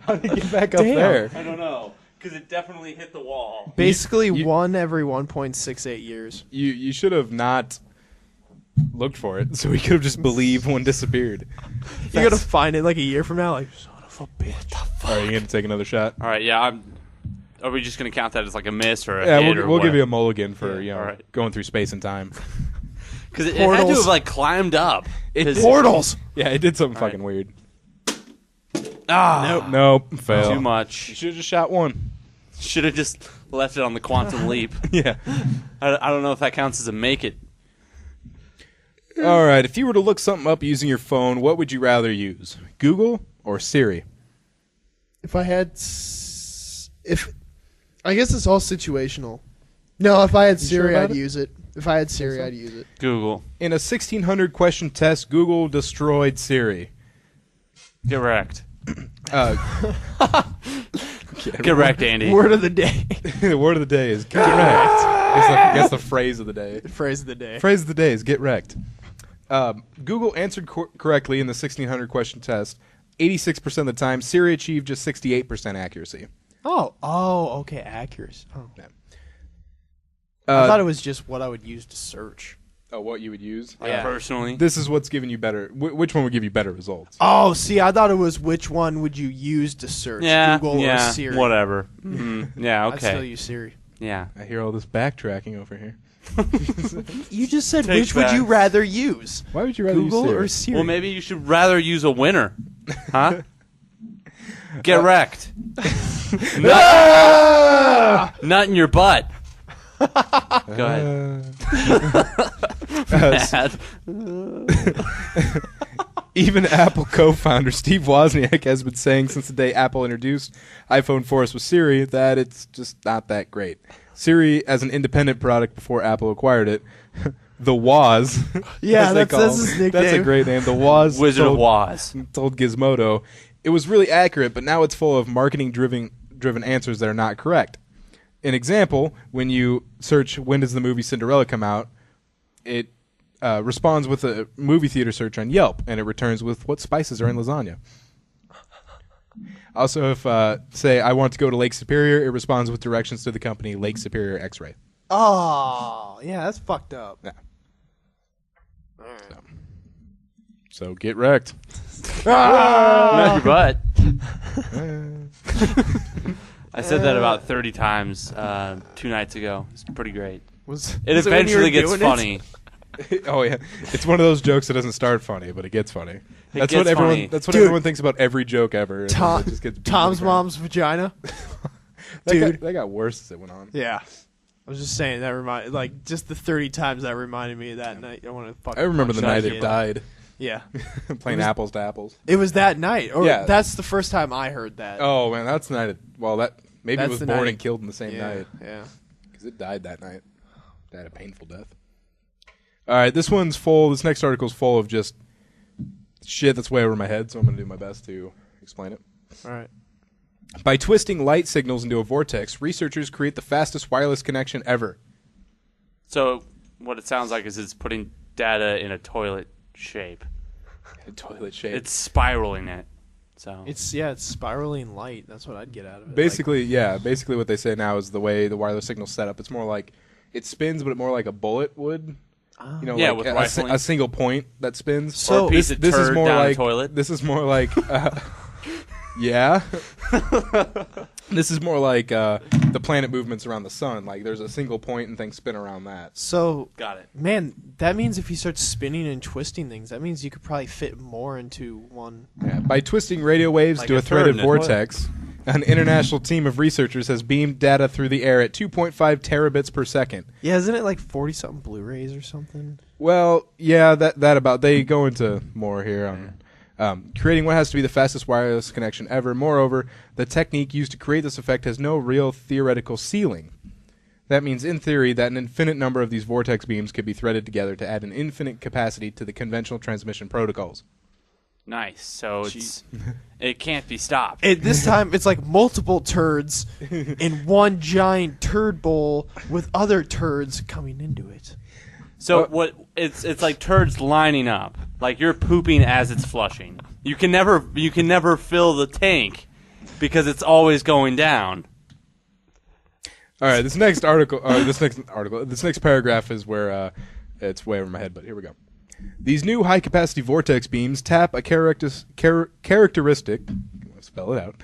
How did it get back up Damn. there? I don't know, because it definitely hit the wall. Basically, you- one every 1.68 years. You should have not looked for it, so we could have just believed one disappeared. You're gonna find it like a year from now, like son of a bitch. All right, you gonna take another shot? All right, yeah. Are we just going to count that as like a miss or a Yeah, hit or we'll what? give you a mulligan for all right. going through space and time. Because it had to Portals. have like climbed up. It 'Cause- did. Portals. Yeah, it did something All right. fucking weird. Ah, Nope, fail. too You much. should have just shot one. Should have just left it on the quantum leap. Yeah. I don't know if that counts as a make it. All right, if you were to look something up using your phone, what would you rather use? Google or Siri? If I had, if I guess it's all situational. No, if I had Siri, sure I'd about it? use it. If I had Siri, I'd use it. Google. In a 1,600 question test, Google destroyed Siri. Correct. Correct, Andy. Word of the day. The word of the day is get wrecked. That's the phrase of the day. Phrase of the day. Phrase of the day is get wrecked. Google answered correctly in the 1,600 question test 86% of the time. Siri achieved just 68% accuracy. Oh, okay, accuracy. Oh. Yeah. I thought it was just what I would use to search. Oh, what you would use? Personally. This is what's giving you better. Which one would give you better results? Oh, see, I thought it was which one would you use to search, Google or Siri. Whatever. Yeah, okay. I'd still use Siri. Yeah. I hear all this backtracking over here. You just said Take which would back. you rather use? Why would you rather Google use Siri? or Siri? Well, maybe you should rather use a winner. Huh? Get wrecked. Nut in your butt. Go ahead. Mad. Even Apple co-founder Steve Wozniak has been saying since the day Apple introduced iPhone 4S with Siri that it's just not that great. Siri, as an independent product before Apple acquired it, the Woz. Yeah, as they that's call his him. nickname. That's a great name. The Woz. Wizard of Woz. Told Gizmodo, it was really accurate, but now it's full of marketing-driven answers that are not correct. An example, when you search when does the movie Cinderella come out, it responds with a movie theater search on Yelp, and it returns with what spices are in lasagna. Also, if, say, I want to go to Lake Superior, it responds with directions to the company Lake Superior X-Ray. Oh, yeah, that's fucked up. Yeah. So get wrecked. Nut your butt. I said that about 30 times 2 nights ago. It's pretty great. It Was it when you eventually were gets doing funny. Oh yeah, it's one of those jokes that doesn't start funny, but it gets funny. That's gets what everyone. funny. That's what Dude. everyone thinks about every joke ever. and then it just gets beat to Tom's the ground. mom's vagina? That got worse as it went on. Yeah. I was just saying that just the 30 times that reminded me of that night. I want to fucking I remember the punch night that it kid. died, Yeah. playing apples to apples. It was that night. Or Yeah. that's the first time I heard that. Oh man, that's the night. Maybe That's it was the born night and killed in the same yeah, night yeah. because it died that night. Died a painful death. All right, this one's full. This next article's full of just shit that's way over my head, so I'm gonna do my best to explain it. All right. By twisting light signals into a vortex, researchers create the fastest wireless connection ever. So what it sounds like is it's putting data in a toilet shape. A toilet shape. It's spiraling it. So It's spiraling light. That's what I'd get out of it. basically what they say now is the way the wireless signal's set up. It's more like it spins, but more like a bullet would. You know, Yeah, like with a rifling. single point that spins. So- or a piece of turd down like a toilet. this is more like yeah. This is more like the planet movements around the sun. Like there's a single point and things spin around that. So, Got it. man, that means if you start spinning and twisting things, that means you could probably fit more into one. Yeah. By twisting radio waves Like to a a threaded turd in a toilet. vortex, an international team of researchers has beamed data through the air at 2.5 terabits per second. Yeah, isn't it like 40-something Blu-rays or something? Well, yeah, that about. They go into more here on creating what has to be the fastest wireless connection ever. Moreover, the technique used to create this effect has no real theoretical ceiling. That means, in theory, that an infinite number of these vortex beams could be threaded together to add an infinite capacity to the conventional transmission protocols. Nice. So it can't be stopped. This time, it's like multiple turds in one giant turd bowl with other turds coming into it. So what? It's like turds lining up. Like you're pooping as it's flushing. You can never fill the tank because it's always going down. All right, this next paragraph is where it's way over my head, but here we go. These new high-capacity vortex beams tap a characteristic, spell it out,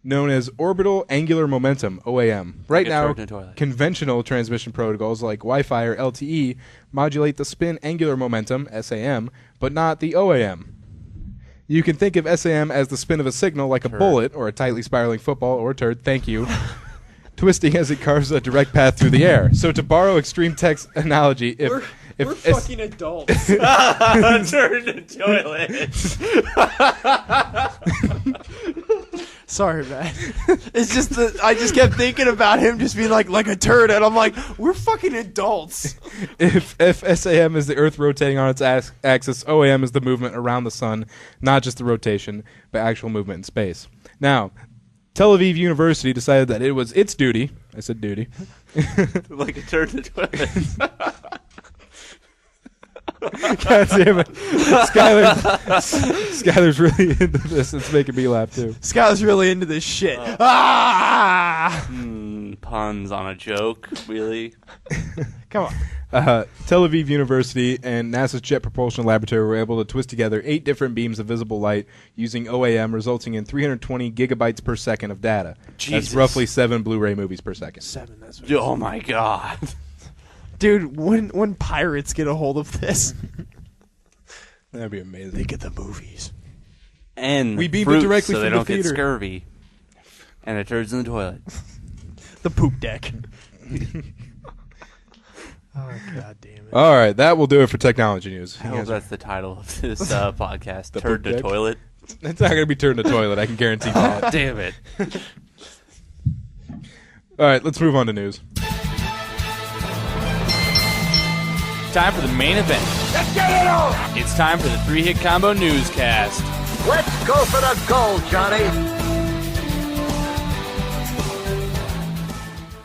known as orbital angular momentum, OAM. Right a now, turd in a toilet. conventional transmission protocols like Wi-Fi or LTE modulate the spin angular momentum, SAM, but not the OAM. You can think of SAM as the spin of a signal like a bullet or a tightly spiraling football or a turd, thank you, twisting as it carves a direct path through the air. So to borrow extreme text analogy, if We're fucking adults. Turn the toilet. Sorry, man. It's just that I just kept thinking about him just being like a turd, and I'm like, we're fucking adults. If SAM is the Earth rotating on its axis, OAM is the movement around the sun, not just the rotation, but actual movement in space. Now, Tel Aviv University decided that it was its duty. I said duty. Like a turd in the toilet. God damn it. Skyler's really into this. It's making me laugh, too. Skyler's really into this shit. Puns on a joke, really? Come on. Tel Aviv University and NASA's Jet Propulsion Laboratory were able to twist together 8 different beams of visible light using OAM, resulting in 320 gigabytes per second of data. Jesus. That's roughly 7 Blu-ray movies per second. 7, that's what Oh my god. Dude, when pirates get a hold of this, That'd be amazing. they get the movies. And We beamed it fruits directly so from they the don't get theater. scurvy. And the turds in the toilet. The poop deck. Oh, god damn it. All right, that will do it for technology news. I hope that's the title of this podcast. The Turd poop to deck? toilet. It's not going to be turned to toilet, I can guarantee that. Damn it. All right, let's move on to news. Time for the main event. Let's get it on! It's time for the 3-Hit Combo Newscast. Let's go for the gold, Johnny!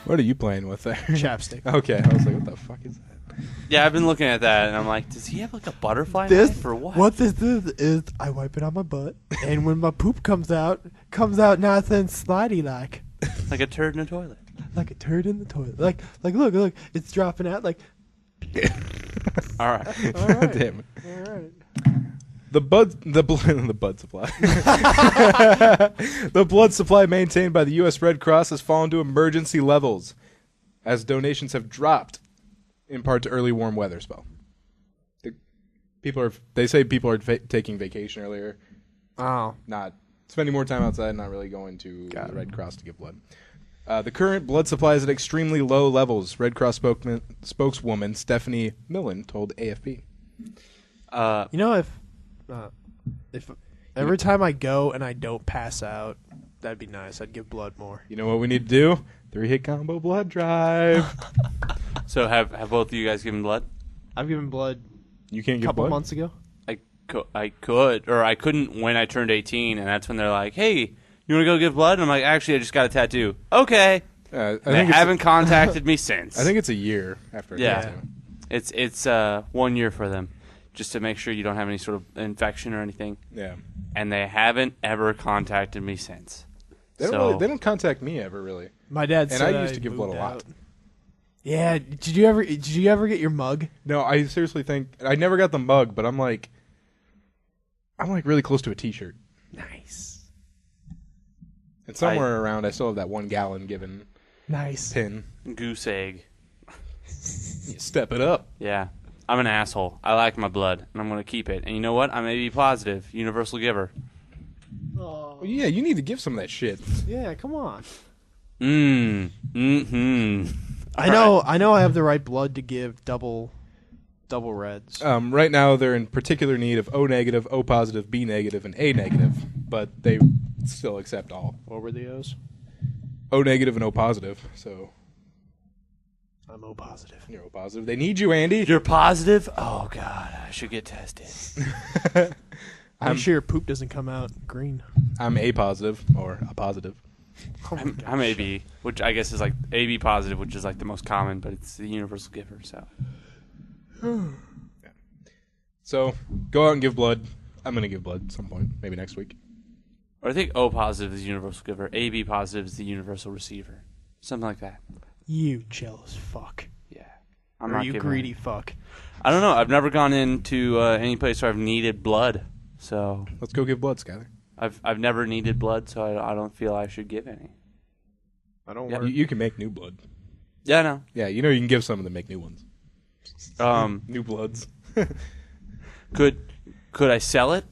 What are you playing with there? Chapstick. Okay, I was like, what the fuck is that? Yeah, I've been looking at that, and I'm like, does he have like a butterfly This knife or what? What this is I wipe it on my butt, and when my poop comes out nice and slidey like Like a turd in a toilet. a turd in the toilet. Like look, it's dropping out like. All right. All right. Damn it. All right. The blood supply. The blood supply maintained by the U.S. Red Cross has fallen to emergency levels as donations have dropped, in part to early warm weather spell. They say people are taking vacation earlier, Oh. not spending more time outside, not really going to the Red Cross to give blood. The current blood supply is at extremely low levels, Red Cross spokeswoman Stephanie Millen told AFP. You know, if every time I go and I don't pass out, that'd be nice. I'd give blood more. You know what we need to do? 3-hit combo blood drive. So have both of you guys given blood? I've given blood You can't a give couple blood? months ago. I could, or I couldn't when I turned 18, and that's when they're like, hey, you want to go give blood? And I'm like, actually, I just got a tattoo. Okay. I They think haven't contacted me since. I think it's a year after. Yeah. It's 1 year for them, just to make sure you don't have any sort of infection or anything. Yeah. And they haven't ever contacted me since. They don't contact me ever really. My dad And said I used to give blood a moved lot. out. Yeah. Did you ever get your mug? No, I seriously think I never got the mug, but I'm like really close to a T-shirt. Nice. And somewhere around, I still have that 1 gallon given Nice. pin. Goose egg. You step it up. Yeah. I'm an asshole. I like my blood, and I'm going to keep it. And you know what? I'm AB positive. Universal giver. Oh. Well, yeah, you need to give some of that shit. Yeah. Come on. Mm-hmm. I know I have the right blood to give double reds. Right now, they're in particular need of O negative, O positive, B negative, and A negative, but they still accept all. What were the O's? O negative and O positive. So I'm O positive. you're O positive. They need you, Andy. You're positive? Oh, God. I should get tested. I'm sure your poop doesn't come out green. I'm A positive or a positive. Oh my gosh. I'm AB, which I guess is like AB positive, which is like the most common, but it's the universal giver, so. So go out and give blood. I'm gonna give blood at some point, maybe next week. Or I think O positive is the universal giver, AB positive is the universal receiver. Something like that. You jealous fuck. Yeah. I'm Or not you giving greedy fuck. I don't know. I've never gone into any place where I've needed blood, so Let's go give blood, Skyler. I've never needed blood, so I don't feel I should give any. I don't Yeah. work. You can make new blood. Yeah, I know. Yeah, you know you can give some of them make new ones. New bloods. Could I sell it?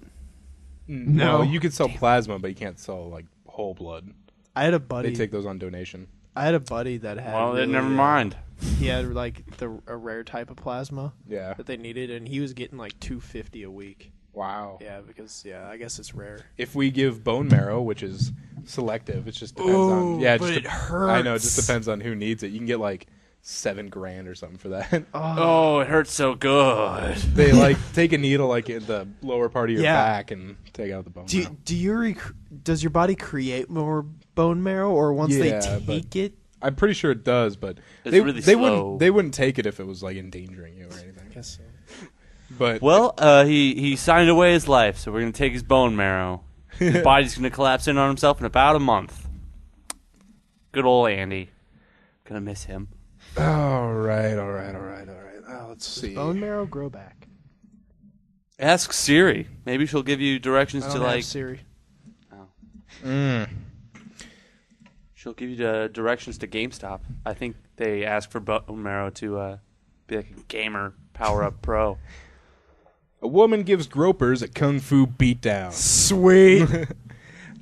No, you could sell plasma, but you can't sell like whole blood. I had a buddy. They take those on donation. I had a buddy that had. Well, then really, never mind. He had like a rare type of plasma Yeah. that they needed, and he was getting like $250 a week. Wow. Yeah, because I guess it's rare. If we give bone marrow, which is selective. It just depends on. Yeah, but it I know. It hurts. just depends on who needs it. You can get like $7,000 or something for that. Oh, it hurts so good. They like take a needle like in the lower part of your Yeah. back and take out the bone. marrow. Does your body create more bone marrow, or once Yeah, they but- take it? I'm pretty sure it does, but It's they really they slow. wouldn't take it if it was like endangering you or anything. I guess so. But Well, he signed away his life, so we're gonna take his bone marrow. His body's gonna collapse in on himself in about a month. Good old Andy. Gonna miss him. all right. Let's see. Bone marrow grow back. Ask Siri. Maybe she'll give you directions I to don't have like. Siri. She'll give you the directions to GameStop. I think they ask for bone marrow to be like a gamer power-up pro. A woman gives gropers a kung fu beatdown. Sweet.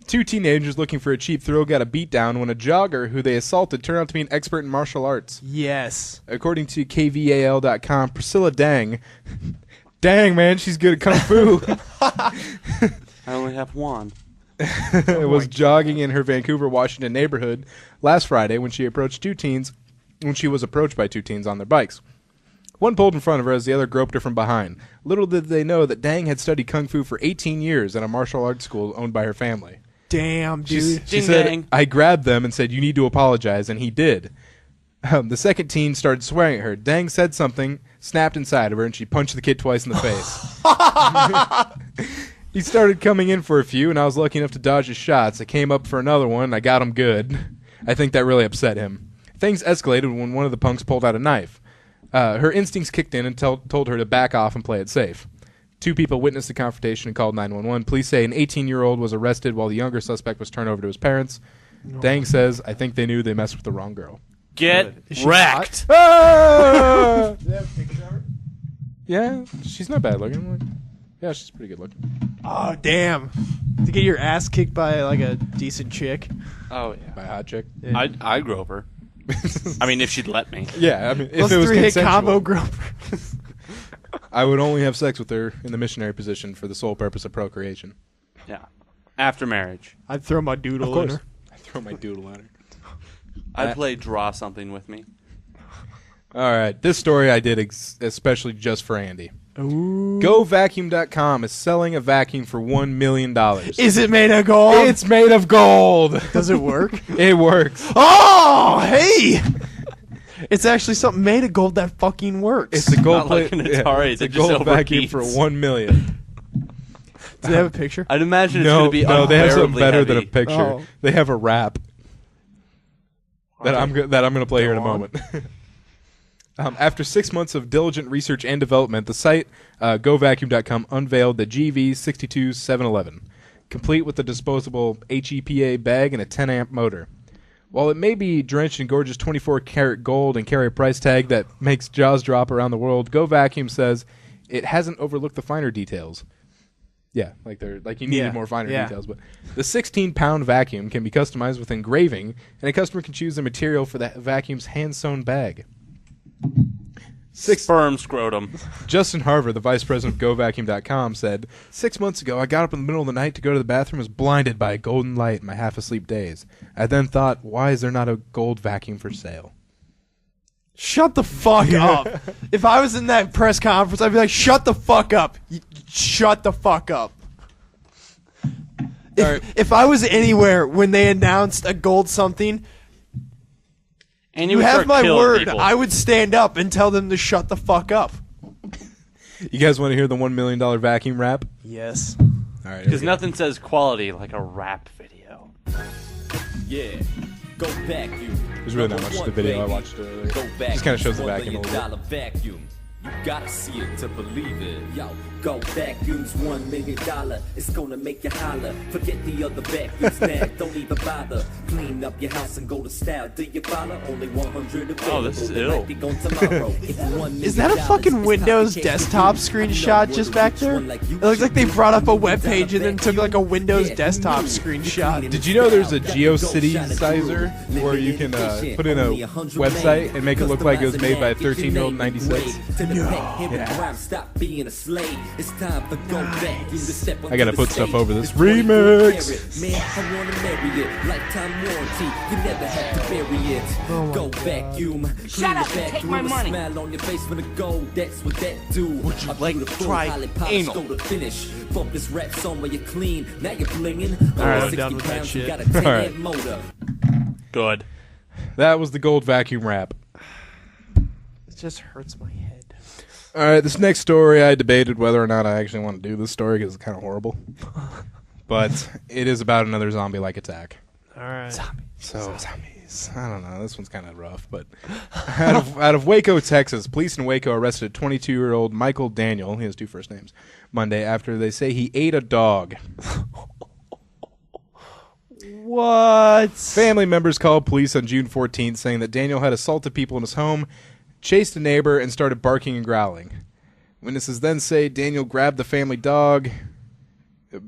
2 teenagers looking for a cheap thrill got a beatdown when a jogger who they assaulted turned out to be an expert in martial arts. Yes. According to KVAL.com, Priscilla Dang. Dang, man, she's good at kung fu. I only have one. Was jogging in her Vancouver, Washington neighborhood last Friday when she was approached by 2 teens on their bikes. One pulled in front of her as the other groped her from behind. Little did they know that Dang had studied kung fu for 18 years at a martial arts school owned by her family. Damn, dude. She Ding said, dang. I grabbed them and said, you need to apologize, and he did. The second teen started swearing at her. Dang said something, snapped inside of her, and she punched the kid twice in the face. He started coming in for a few, and I was lucky enough to dodge his shots. I came up for another one, and I got him good. I think that really upset him. Things escalated when one of the punks pulled out a knife. Her instincts kicked in and told her to back off and play it safe. 2 people witnessed the confrontation and called 911. Police say an 18-year-old was arrested while the younger suspect was turned over to his parents. Dang says, I think they knew they messed with the wrong girl. Get Is she wrecked. Ah! Yeah, she's not bad looking. Yeah, she's pretty good looking. Oh, damn. To get your ass kicked by like a decent chick. Oh yeah. By a hot chick. Yeah. I'd grope her. I mean, if she'd let me. Yeah, I mean, if Plus it was 3-hit consensual, combo groper. I would only have sex with her in the missionary position for the sole purpose of procreation. Yeah. After marriage, I'd throw my doodle Of course. in her. I throw my doodle at her. I'd play draw something with me. All right, this story I did especially just for Andy. Ooh. GoVacuum.com is selling a vacuum for $1 million. Is it made of gold? It's made of gold. Does it work? It works. Oh, hey! It's actually something made of gold that fucking works. It's a gold Not like an Atari it's a that just gold vacuum for overheats. $1 million. Do they have a picture? I'd imagine it's No, going to be no, they have something unbearably better than a heavy. picture. Oh. They have a rap that I'm going to play here in a Go on. moment. After 6 months of diligent research and development, the site GoVacuum.com unveiled the GV62711, complete with a disposable HEPA bag and a 10-amp motor. While it may be drenched in gorgeous 24-karat gold and carry a price tag that makes jaws drop around the world, GoVacuum says it hasn't overlooked the finer details. Yeah, like you needed Yeah, more finer yeah. details. But the 16-pound vacuum can be customized with engraving, and a customer can choose the material for the vacuum's hand-sewn bag. Sperm scrotum. Justin Harver, the vice president of GoVacuum.com, said, 6 months ago, I got up in the middle of the night to go to the bathroom and was blinded by a golden light in my half-asleep days. I then thought, why is there not a gold vacuum for sale? Shut the fuck up. If I was in that press conference, I'd be like, shut the fuck up. Shut the fuck up. Alright. If I was anywhere when they announced a gold something, And you would have start my killing word, people. I would stand up and tell them to shut the fuck up. You guys want to hear the $1 million vacuum rap? Yes. All right, Because nothing says quality like a rap video. Yeah, go vacuum. There's really not much to the video. I watched it earlier. Go vacuum. Just kind of shows the vacuum a $1 little million bit. vacuum. You gotta see it to believe it. Yo, go vacuums, $1 million. It's gonna make you holler. Forget the other vacuums now. Don't even bother. Clean up your house and go to style. Do you follow? Only 100 available. Oh, this is They ill. might be gone tomorrow. If $1 Is that a million fucking is Windows complicated, desktop you screenshot know just what back which there? one like you It looks like they choose. brought up a $1 web page and then took like a Windows Yeah, desktop you screenshot. Did you know there's a GeoCities sizer where you can put in a website and make it look like it was made by a 13-year-old in 96? No. Stop being a slave. It's time for go back. You to step I gotta onto put the stuff stage. over this It's 24 remix. karat. Man, I wanna marry it. Lifetime warranty. You never have to bury it. Go vacuum. Clean up the and take bathroom, my a money. Smile on your face for the gold. That's what that do. Would you like to try anal? Go to finish. Bump this rap song while you're clean. Now you're blinging. All right, I'm 60 done with that pounds, you shit. got a 10 All right. amp motor. Good. That was the gold vacuum wrap. It just hurts my head. All right, this next story, I debated whether or not I actually want to do this story because it's kind of horrible. But it is about another zombie-like attack. All right. So, zombies. I don't know. This one's kind of rough. But out of Waco, Texas, police in Waco arrested 22-year-old Michael Daniel, he has two first names, Monday after they say he ate a dog. What? Family members called police on June 14th saying that Daniel had assaulted people in his home, chased a neighbor, and started barking and growling. Witnesses then say Daniel grabbed the family dog,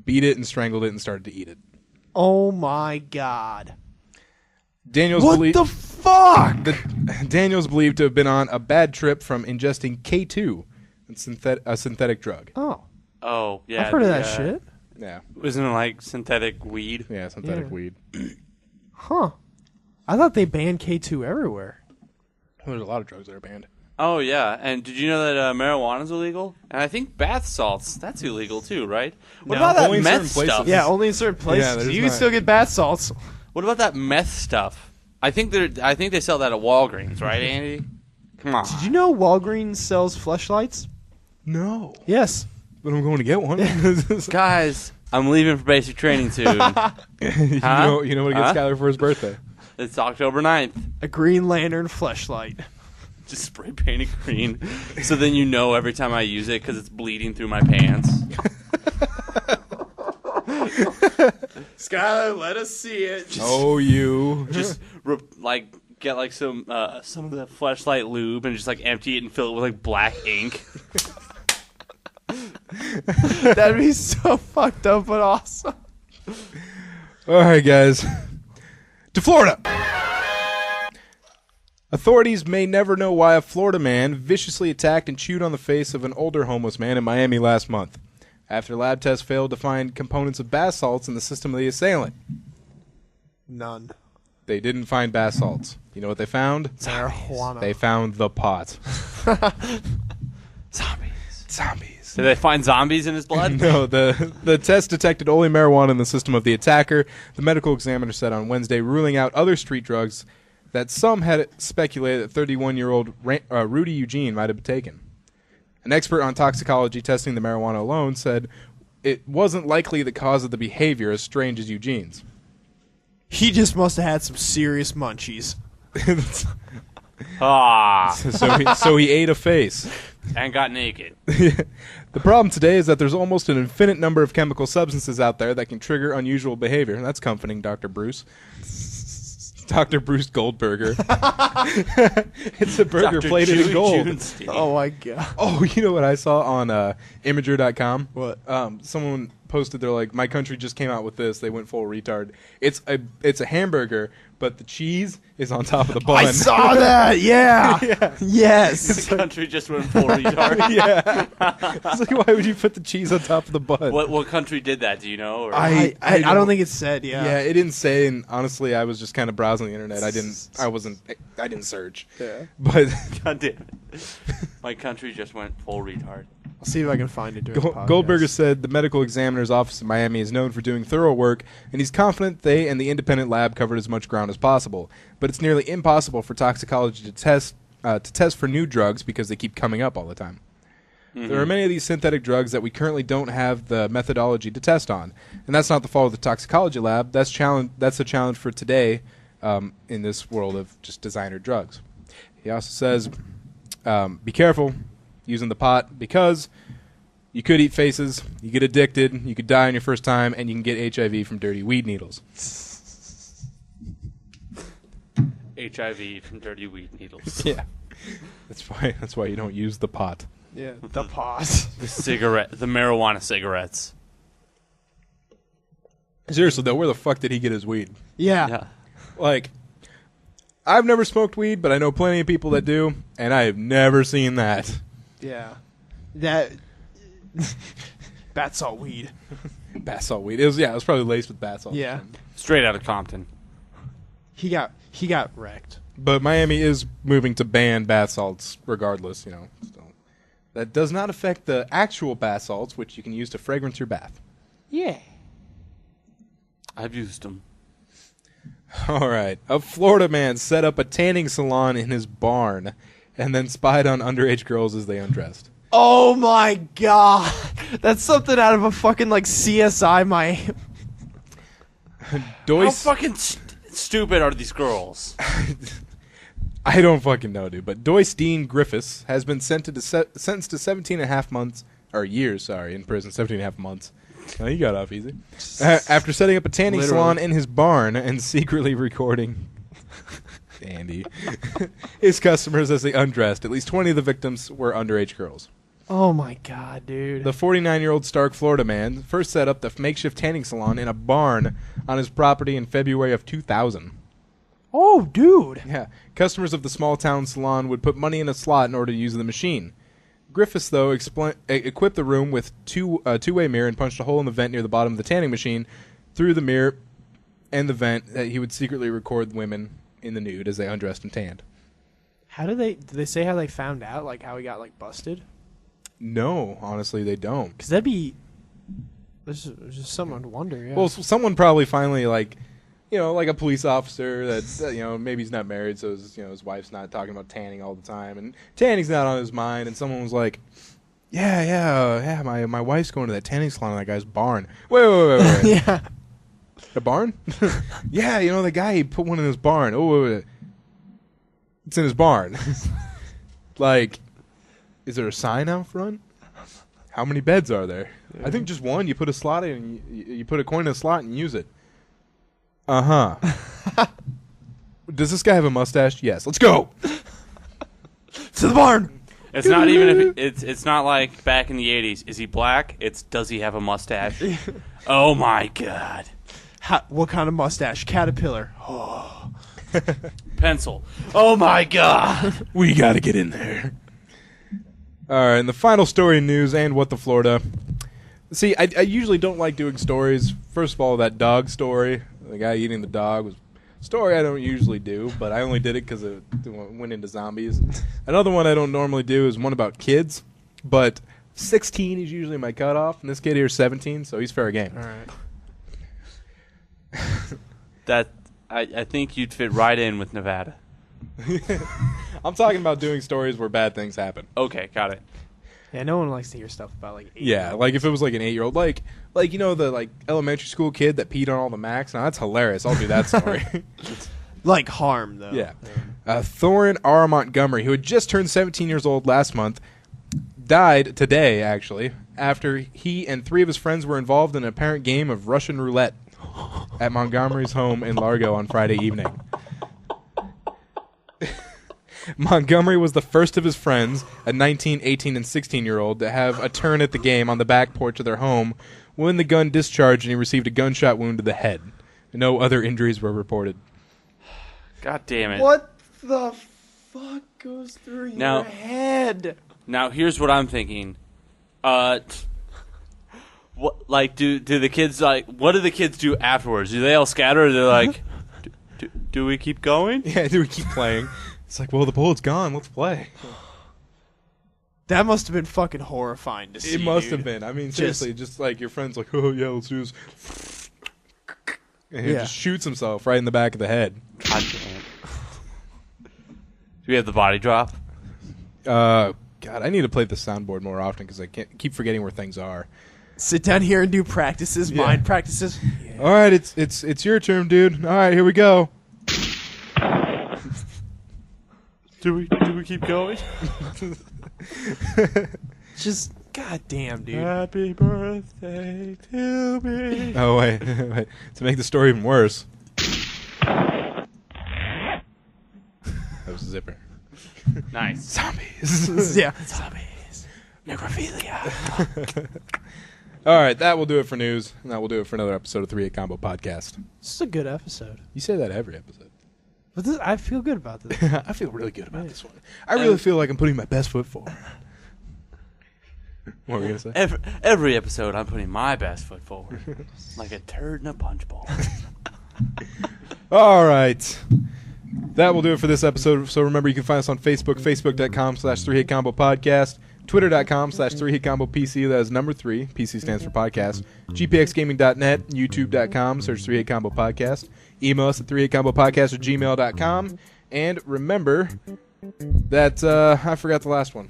beat it, and strangled it and started to eat it. Oh my god. Daniel's What the fuck? Daniel's believed to have been on a bad trip from ingesting K2, a synthetic drug. Oh. Oh, yeah. I've heard of that shit. Yeah, Isn't it like synthetic weed? yeah, synthetic Yeah. weed. Huh. I thought they banned K2 everywhere. There's a lot of drugs that are banned. Oh, yeah. And did you know that marijuana's illegal? And I think bath salts, that's illegal too, right? What No. about that Only in meth certain places. stuff? Yeah, only in certain places. there's You can not- still get bath salts. What about that meth stuff? I think they sell that at Walgreens, right, Andy? Come on. Did you know Walgreens sells fleshlights? No, Yes. but I'm going to get one. Guys, I'm leaving for basic training soon. you know what to get Huh? Skyler for his birthday. It's October 9th. A Green Lantern fleshlight. Just spray paint it green. So then you know every time I use it because it's bleeding through my pants. Skyler, let us see it. Oh, you. Just get like some of the fleshlight lube and just like empty it and fill it with like black ink. That'd be so fucked up but awesome. All right, guys. To Florida. Authorities may never know why a Florida man viciously attacked and chewed on the face of an older homeless man in Miami last month, after lab tests failed to find components of bath salts in the system of the assailant. None. They didn't find bath salts. You know what they found? Marijuana. They found the pot. Zombies. Zombies. Did they find zombies in his blood? No, the test detected only marijuana in the system of the attacker, the medical examiner said on Wednesday, ruling out other street drugs that some had speculated that 31-year-old Rudy Eugene might have taken. An expert on toxicology testing the marijuana alone said it wasn't likely the cause of the behavior as strange as Eugene's. He just must have had some serious munchies. Ah, so he ate a face. and got naked. The problem today is that there's almost an infinite number of chemical substances out there that can trigger unusual behavior. That's comforting, Dr. Bruce. Dr. Bruce Goldberger. It's a burger Dr. plated in gold. Junestein. Oh my god. Oh, you know what I saw on Imager.com? What? Someone posted, they're like, my country just came out with this. They went full retard. It's a hamburger, but the cheese is on top of the bun. I saw that. Yeah. Yes. The country just went full retard. Yeah. It's like, why would you put the cheese on top of the bun? What country did that? Do you know? Or? I don't think it said. Yeah. Yeah, it didn't say, and honestly, I was just kind of browsing the internet. I didn't search. Yeah. But God damn it. My country just went full retard. I'll see if I can find it during the podcast. Goldberger said the medical examiner's office in Miami is known for doing thorough work, and he's confident they and the independent lab covered as much ground as possible. But it's nearly impossible for toxicology to test for new drugs because they keep coming up all the time. Mm-hmm. There are many of these synthetic drugs that we currently don't have the methodology to test on, and that's not the fault of the toxicology lab. That's a challenge for today in this world of just designer drugs. He also says, be careful using the pot because you could eat faces, you get addicted, you could die on your first time, and you can get HIV from dirty weed needles. HIV from dirty weed needles. Yeah, that's why you don't use the pot. Yeah. The pot. The marijuana cigarettes. Seriously though, where the fuck did he get his weed? Yeah. Yeah. Like, I've never smoked weed, but I know plenty of people that do, and I have never seen that. Yeah. That Bath salt weed. Bath salt weed. It was probably laced with bath salt. Yeah. Straight out of Compton. He got wrecked. But Miami is moving to ban bath salts regardless, So that does not affect the actual bath salts, which you can use to fragrance your bath. Yeah. I've used them. All right. A Florida man set up a tanning salon in his barn and then spied on underage girls as they undressed. Oh my god. That's something out of a fucking like CSI Miami. How Doyce, fucking stupid are these girls? I don't fucking know, dude. But Doyce Dean Griffiths has been sentenced to 17 and a half months, or years, sorry, in prison. 17 and a half months. Oh, you got off easy. After setting up a tanning salon in his barn and secretly recording Andy his customers as they undressed. At least 20 of the victims were underage girls. Oh my god, dude. The 49-year-old Stark, Florida man first set up the makeshift tanning salon in a barn on his property in February of 2000. Oh, dude. Yeah. Customers of the small-town salon would put money in a slot in order to use the machine. Griffiths, though, equipped the room with two-way mirror and punched a hole in the vent near the bottom of the tanning machine. Through the mirror and the vent, that he would secretly record women in the nude as they undressed and tanned. How did they say how they found out? Like how he got like busted? No, honestly, they don't. Because that'd be... There's just something to wonder, yeah. Well, someone probably finally, like a police officer that, maybe he's not married, so his wife's not talking about tanning all the time, and tanning's not on his mind, and someone was like, yeah, my wife's going to that tanning salon in that guy's barn. Wait. Yeah. The barn? Yeah, the guy, he put one in his barn. Oh, wait. It's in his barn. Like, is there a sign out front? How many beds are there? Yeah. I think just one. You put a slot in, you put a coin in a slot and use it. Uh-huh. Does this guy have a mustache? Yes. Let's go. To the barn. It's not even if it's not like back in the 80s. Is he black? It's does he have a mustache? Oh my god. What kind of mustache? Caterpillar. Oh. Pencil. Oh my god. We got to get in there. All right, and the final story in news and What the Florida. See, I usually don't like doing stories. First of all, that dog story, the guy eating the dog, was a story I don't usually do, but I only did it because it went into zombies. Another one I don't normally do is one about kids, but 16 is usually my cutoff, and this kid here is 17, so he's fair game. All right. I think you'd fit right in with Nevada. I'm talking about doing stories where bad things happen. Okay, got it. Yeah, no one likes to hear stuff about like 8-year-olds. Yeah, like if it was like an 8-year-old, like the elementary school kid that peed on all the Macs. Now that's hilarious. I'll do that story. Like harm though. Yeah. Thorin R. Montgomery, who had just turned 17 years old last month, died today actually after he and 3 of his friends were involved in an apparent game of Russian roulette at Montgomery's home in Largo on Friday evening. Montgomery was the first of his friends, a 19, 18, and 16-year-old, to have a turn at the game on the back porch of their home when the gun discharged and he received a gunshot wound to the head. No other injuries were reported. God damn it. What the fuck goes through your head? Now, here's what I'm thinking. What do the kids what do the kids do afterwards? Do they all scatter or they're like, do we keep going? Yeah, do we keep playing? It's like, well, the bullet's gone. Let's play. That must have been fucking horrifying to see. It must have been. I mean, seriously, just like your friend's like, oh, yeah, let's do this. And he just shoots himself right in the back of the head. God damn it. Do we have the body drop? God, I need to play the soundboard more often because I can't keep forgetting where things are. Sit down here and do practices, mind practices. Yeah. All right, it's your turn, dude. All right, here we go. Do we keep going? Just goddamn, dude. Happy birthday to me. Oh wait. To make the story even worse. That was a zipper. Nice. Zombies. Yeah. Zombies. Necrophilia. All right, that will do it for news, and that will do it for another episode of 3-8 Combo Podcast. This is a good episode. You say that every episode. But I feel good about this. I feel really good about this one. I really feel like I'm putting my best foot forward. What were we gonna say? Every episode, I'm putting my best foot forward, like a turd in a punch bowl. All right. That will do it for this episode. So remember, you can find us on Facebook, facebook.com/3hitcombo podcast, twitter.com/3hitcombo PC. That is number 3. PC stands for podcast. gpxgaming.net, youtube.com, search 3hitcombo podcast. Email us at 3hitcombopodcast@gmail.com. And remember that I forgot the last one.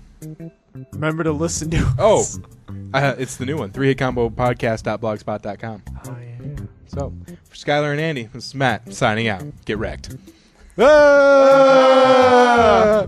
Remember to listen to us. Oh, it's the new one, 3hitcombopodcast.blogspot.com. Oh, yeah. So, for Skyler and Andy, this is Matt signing out. Get wrecked. Ah!